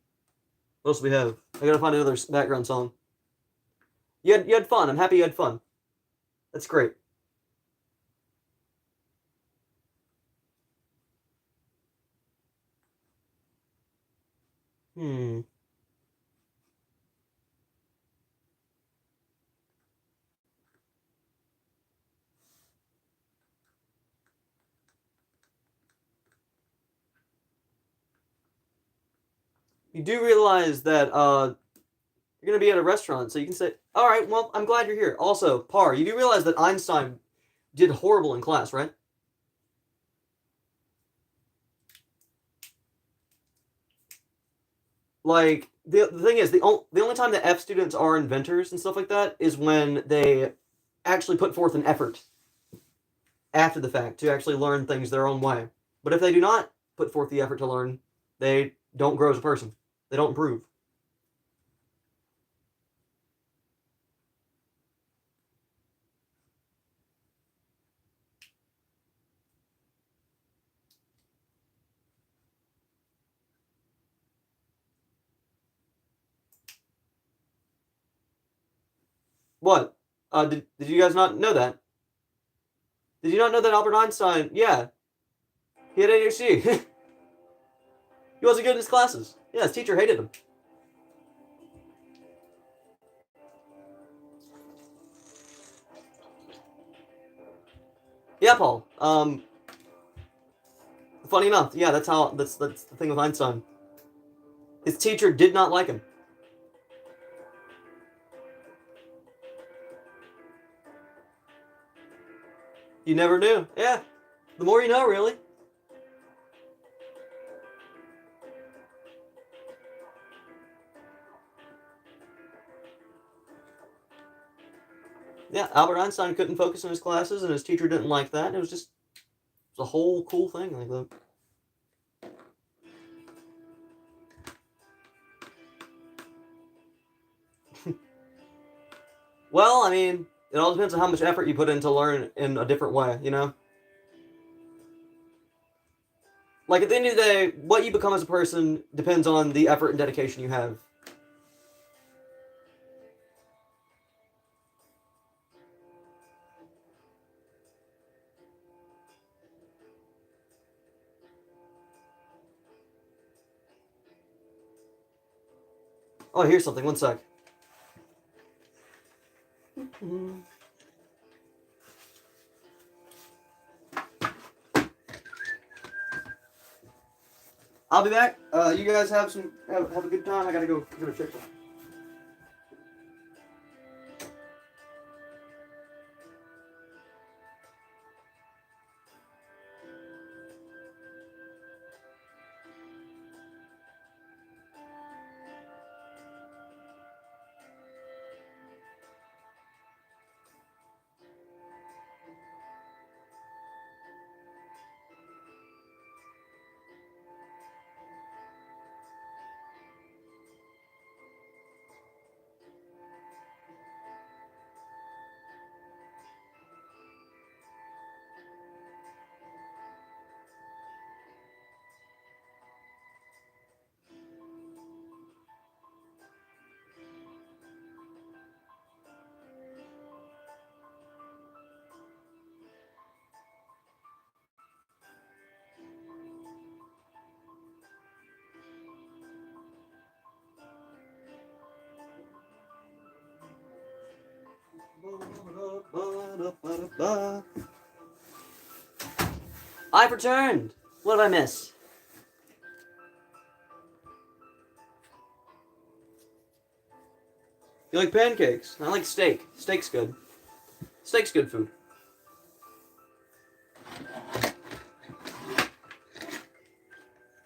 What else do we have? I gotta find another background song. You had fun. I'm happy you had fun. That's great. Hmm. You do realize that you're gonna be at a restaurant, so you can say, "All right, well, I'm glad you're here." Also, Par, you do realize that Einstein did horrible in class, right? Like the thing is, the only time that F students are inventors and stuff like that is when they actually put forth an effort after the fact to actually learn things their own way. But if they do not put forth the effort to learn, they don't grow as a person. They don't improve. What? Did you guys not know that? Did you not know that Albert Einstein? Yeah, he had ADHD. He wasn't good in his classes. Yeah, his teacher hated him. Yeah, Paul. Funny enough, yeah, that's the thing with Einstein. His teacher did not like him. You never knew. Yeah, the more you know, really. Yeah, Albert Einstein couldn't focus in his classes, and his teacher didn't like that. It was just it was a whole cool thing like that. Well, I mean, it all depends on how much effort you put in to learn in a different way, you know? Like, at the end of the day, what you become as a person depends on the effort and dedication you have. Oh, here's something. One sec. I'll be back. You guys have a good time. I gotta go check. I've returned. What did I miss? You like pancakes? I like steak. Steak's good. Steak's good food.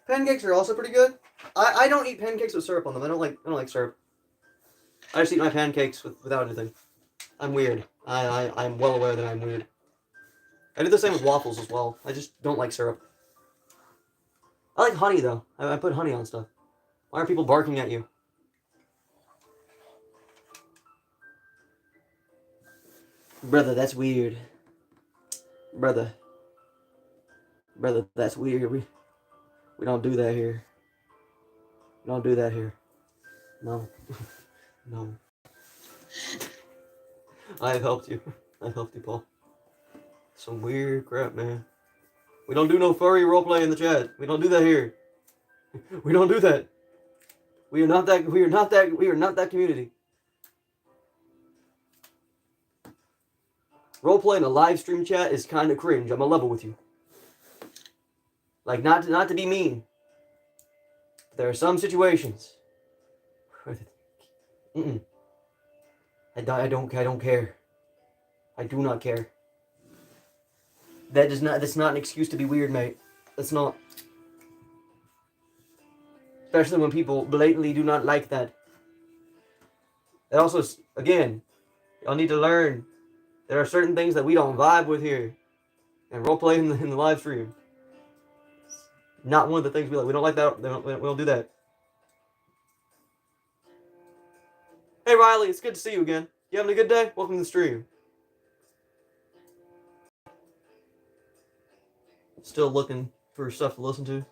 Pancakes are also pretty good. I don't eat pancakes with syrup on them. I don't like syrup. I just eat my pancakes without anything. I'm weird. I'm well aware that I'm weird. I do the same with waffles as well. I just don't like syrup. I like honey though. I put honey on stuff. Why are people barking at you? Brother, that's weird. Brother, that's weird. We don't do that here. We don't do that here. No. No. I've helped you. I've helped you, Paul. Some weird crap, man. We don't do no furry roleplay in the chat. We don't do that here. We don't do that. We are not that community. Roleplay in a live stream chat is kind of cringe. I'm a level with you. Like, not to be mean. There are some situations. I don't care. I do not care. That's not an excuse to be weird, mate. That's not. Especially when people blatantly do not like that. And also, again, y'all need to learn there are certain things that we don't vibe with here. And roleplay in the live stream. Not one of the things we like. We don't like that. We don't do that. Hey Riley, it's good to see you again. You having a good day? Welcome to the stream. Still looking for stuff to listen to.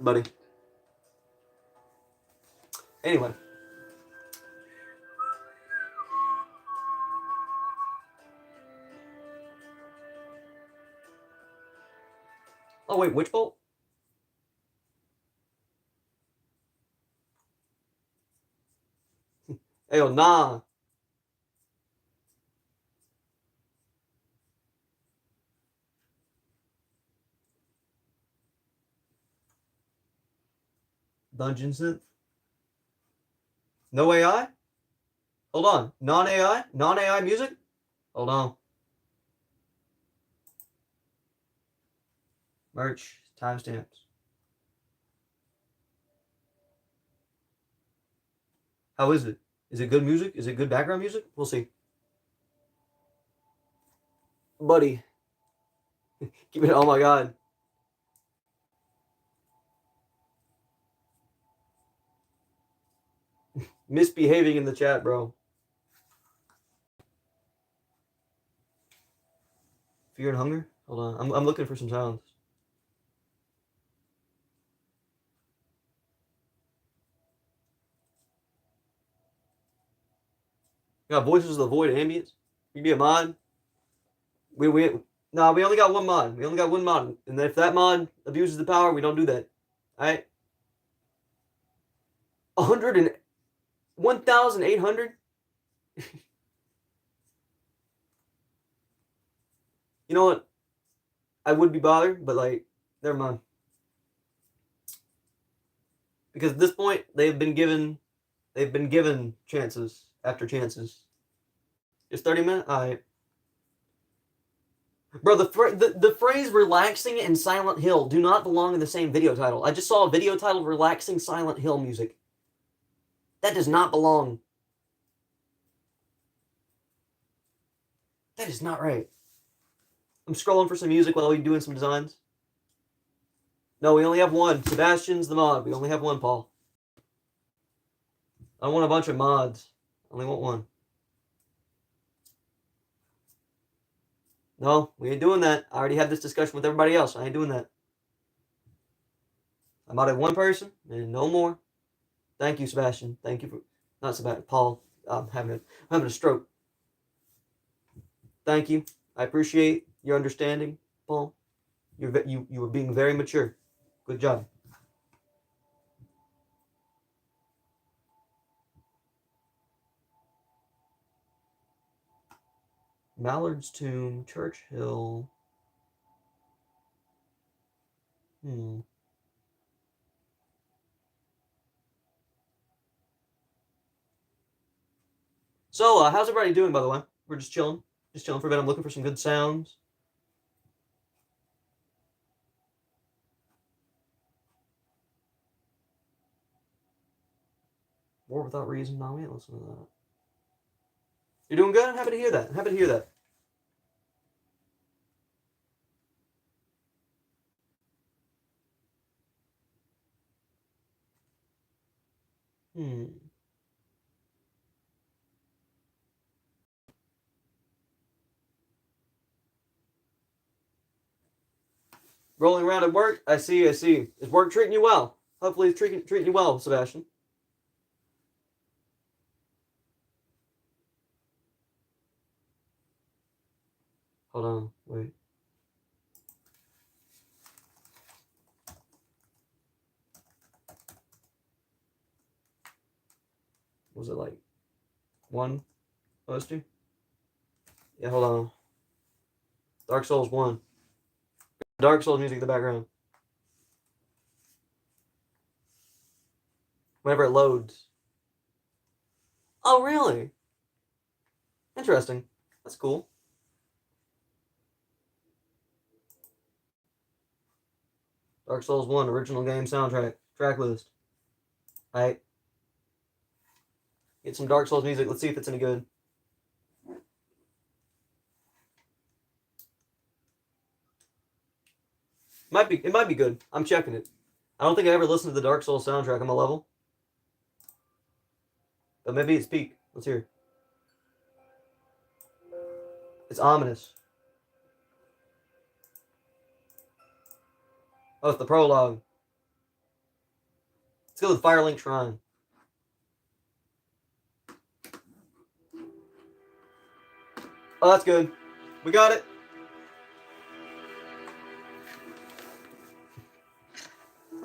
Buddy. Anyway. Oh wait, which bolt? Hey, nah. Dungeon synth? No AI? Hold on. Non-AI? Non-AI music? Hold on. Merch. Timestamps. How is it? Is it good music? Is it good background music? We'll see. Buddy. Keep it. Oh my god. Misbehaving in the chat, bro. Fear and hunger? Hold on. I'm looking for some sounds. You got Voices of the Void ambience? You be a mod? We only got one mod. We only got one mod. And if that mod abuses the power, we don't do that. Alright? 1,800? You know what? I would be bothered, but like, never mind. Because at this point, they've been given chances after chances. It's 30 minutes? Alright. Bro, the phrase relaxing and Silent Hill do not belong in the same video title. I just saw a video title relaxing Silent Hill music. That does not belong. That is not right. I'm scrolling for some music while we're doing some designs. No, we only have one. Sebastian's the mod. We only have one, Paul. I don't want a bunch of mods. I only want one. No, we ain't doing that. I already had this discussion with everybody else. I ain't doing that. I'm out of one person and no more. Thank you, Sebastian. Thank you for not Sebastian, Paul. I'm having a stroke. Thank you. I appreciate your understanding, Paul. You were being very mature. Good job. Mallard's Tomb, Churchill. So, how's everybody doing, by the way? We're just chilling. Just chilling for a bit. I'm looking for some good sounds. War Without Reason. No, we ain't listening to that. You're doing good? I'm happy to hear that. I'm happy to hear that. Rolling around at work? I see, I see. Is work treating you well? Hopefully it's treating you well, Sebastian. Hold on, wait. Was it like 1 OSG? Yeah, hold on. Dark Souls 1. Dark Souls music in the background. Whenever it loads. Oh, really? Interesting. That's cool. Dark Souls 1 original game soundtrack. Track list. Alright. Get some Dark Souls music. Let's see if it's any good. It might be good. I'm checking it. I don't think I ever listened to the Dark Souls soundtrack on my level. But maybe it's peak. Let's hear it. It's ominous. Oh, it's the prologue. Let's go with Firelink Shrine. Oh, that's good. We got it.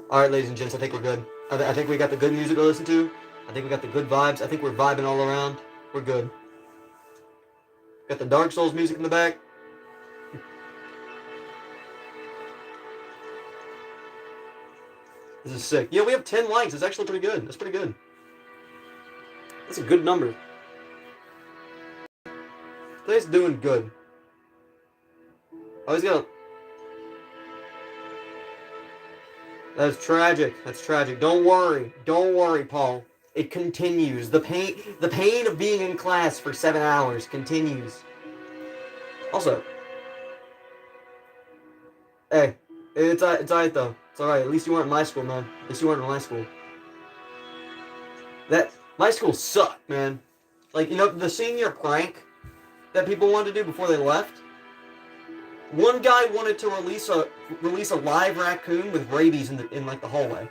Alright, ladies and gents, I think we're good. I think we got the good music to listen to. I think we got the good vibes. I think we're vibing all around. We're good. Got the Dark Souls music in the back. This is sick. Yeah, we have 10 likes. It's actually pretty good. That's pretty good. That's a good number. Today's doing good. Always got. That's tragic. That's tragic. Don't worry. Don't worry, Paul. It continues. The pain of being in class for 7 hours continues. Also, hey, it's alright though. It's alright. At least you weren't in my school, man. At least you weren't in my school. My school sucked, man. Like, you know, the senior prank that people wanted to do before they left. One guy wanted to release a live raccoon with rabies in like the hallway.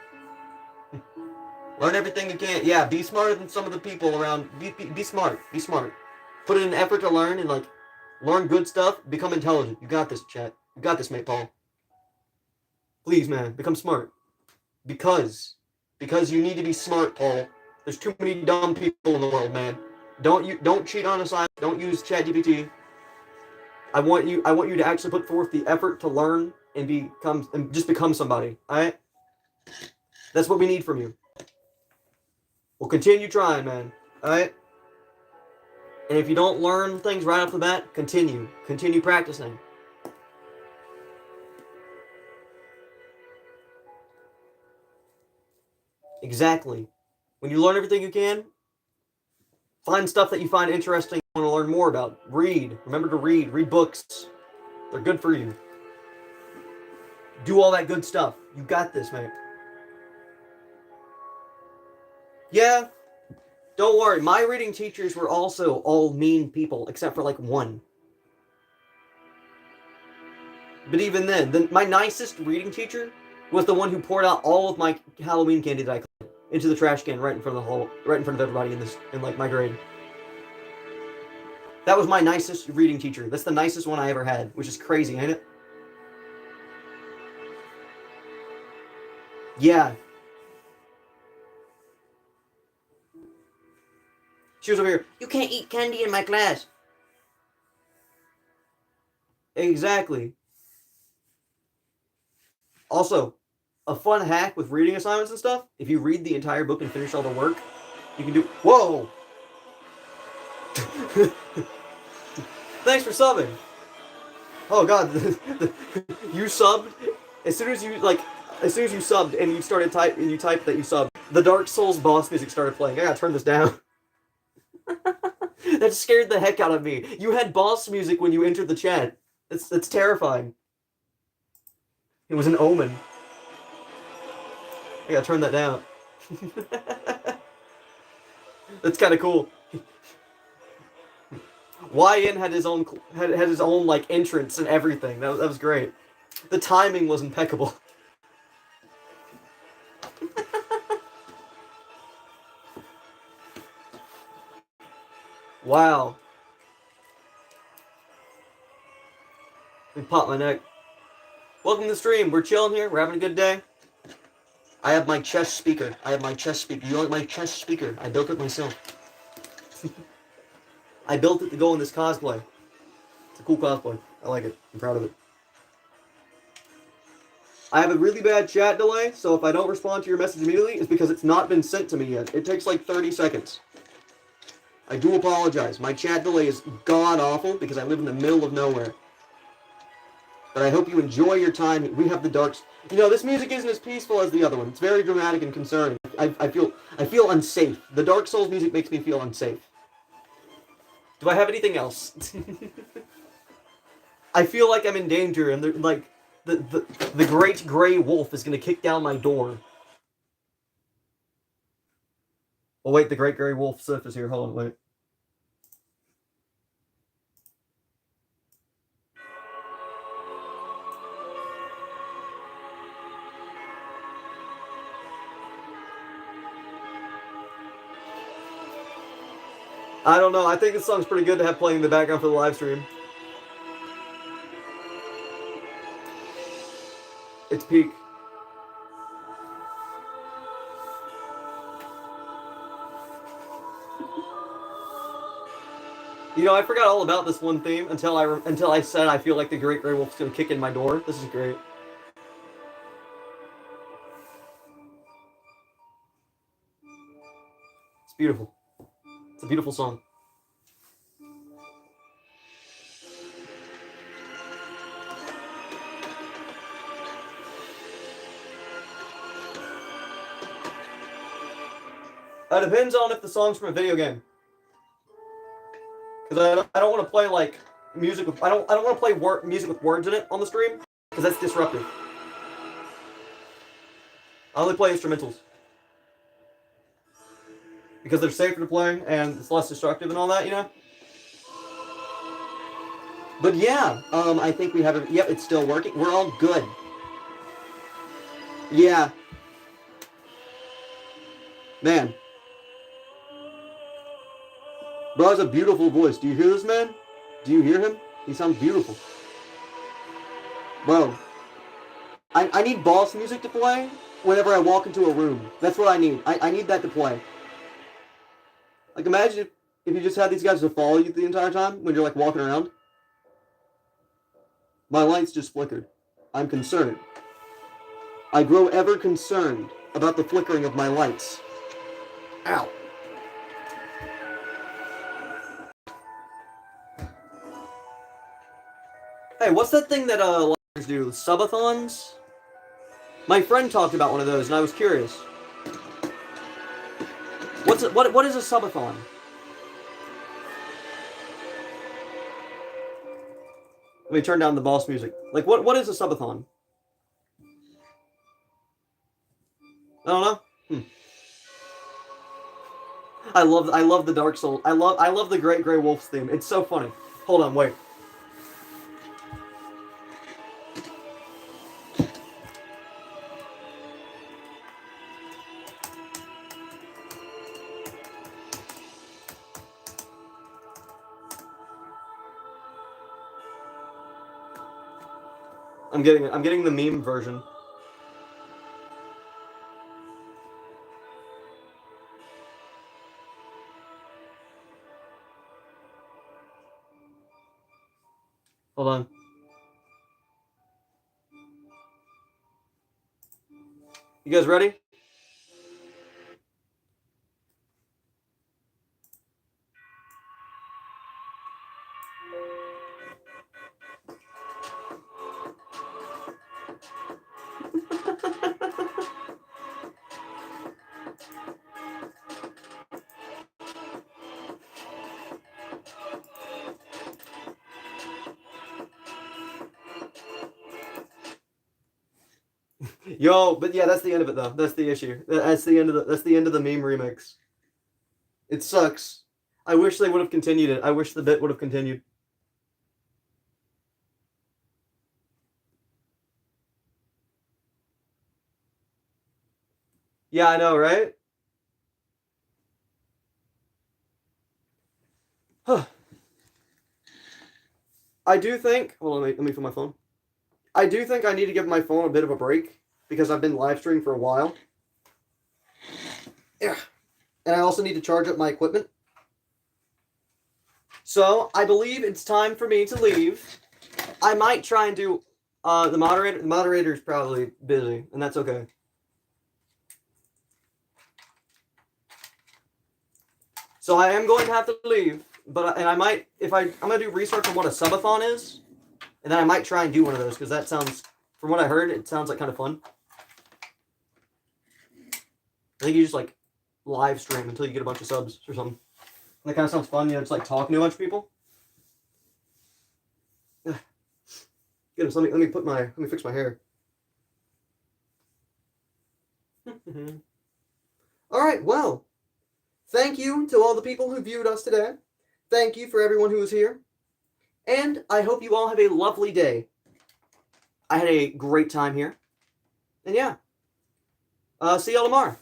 Learn everything you can. Yeah, be smarter than some of the people around. Be smart. Be smart. Put in an effort to learn and like learn good stuff. Become intelligent. You got this, chat. You got this, mate, Paul. Please, man, become smart. Because you need to be smart, Paul. There's too many dumb people in the world, man. Don't cheat on assignments. Don't use ChatGPT. I want you to actually put forth the effort to learn and just become somebody. All right? That's what we need from you. We'll continue trying, man. All right? And if you don't learn things right off the bat, continue practicing. Exactly. When you learn everything you can, find stuff that you find interesting and want to learn more about. Read. Remember to read. Read books. They're good for you. Do all that good stuff. You got this, mate. Yeah. Don't worry. My reading teachers were also all mean people, except for like one. But even then, my nicest reading teacher was the one who poured out all of my Halloween candy that I collected into the trash can right in front of everybody in like my grade. That was my nicest reading teacher. That's the nicest one I ever had, which is crazy, ain't it? Yeah. She was over here. You can't eat candy in my class. Exactly. Also, a fun hack with reading assignments and stuff, if you read the entire book and finish all the work, you can do... Whoa! Thanks for subbing. Oh god, you subbed? As soon as you subbed and you started you typed that you subbed, the Dark Souls boss music started playing. I gotta turn this down. That scared the heck out of me. You had boss music when you entered the chat. That's terrifying. It was an omen. I gotta turn that down. That's kind of cool. YN had his own like entrance and everything. That was great. The timing was impeccable. Wow. Let me pop my neck. Welcome to the stream. We're chilling here. We're having a good day. I have my chest speaker. You like my chest speaker? I built it myself. I built it to go in this cosplay. It's a cool cosplay. I like it. I'm proud of it. I have a really bad chat delay, so if I don't respond to your message immediately, it's because it's not been sent to me yet. It takes like 30 seconds. I do apologize. My chat delay is god-awful because I live in the middle of nowhere. But I hope you enjoy your time. We have the darks. You know, this music isn't as peaceful as the other one. It's very dramatic and concerning. I feel unsafe. The Dark Souls music makes me feel unsafe. Do I have anything else? I feel like I'm in danger, and the great gray wolf is gonna kick down my door. Oh wait, the great gray wolf Sif is here. Hold on, wait. I don't know. I think this song's pretty good to have playing in the background for the live stream. It's peak. You know, I forgot all about this one theme until I said I feel like the great gray wolf's gonna kick in my door. This is great. It's beautiful. It's a beautiful song. It depends on if the song's from a video game. Because I don't want to play like music with I don't want to play music with words in it on the stream because that's disruptive. I only play instrumentals because they're safer to play and it's less destructive and all that, you know. But yeah, I think we have it. Yep, it's still working. We're all good. Yeah, man. Bro has a beautiful voice. Do you hear this man? Do you hear him? He sounds beautiful. Bro, I need boss music to play whenever I walk into a room. That's what I need. I need that to play. Like, imagine if you just had these guys to follow you the entire time when you're, like, walking around. My lights just flickered. I'm concerned. I grow ever concerned about the flickering of my lights. Ow. Hey, what's that thing that liars do? Subathons? My friend talked about one of those, and I was curious. What is a subathon? Let me turn down the boss music. Like, what is a subathon? I don't know. I love the Dark Souls. I love the Great Grey Wolf's theme. It's so funny. Hold on, wait. I'm getting the meme version. Hold on. You guys ready? Yo, but yeah, that's the end of it though. That's the issue. That's the end of the meme remix. It sucks. I wish they would have continued it. I wish the bit would have continued. Yeah, I know, right? Huh. I do think. Hold on, let me put my phone. I do think I need to give my phone a bit of a break because I've been live streaming for a while. Yeah. And I also need to charge up my equipment. So I believe it's time for me to leave. I might try and do the moderator. The moderator's probably busy, and that's okay. So I am going to have to leave, but I might I'm gonna do research on what a subathon is, and then I might try and do one of those because that sounds, from what I heard, it sounds like kind of fun. I think you just like live stream until you get a bunch of subs or something. That kind of sounds fun, you know, just like talking to a bunch of people. Goodness, let me fix my hair. All right, well, thank you to all the people who viewed us today. Thank you for everyone who was here. And I hope you all have a lovely day. I had a great time here. And yeah, see y'all tomorrow.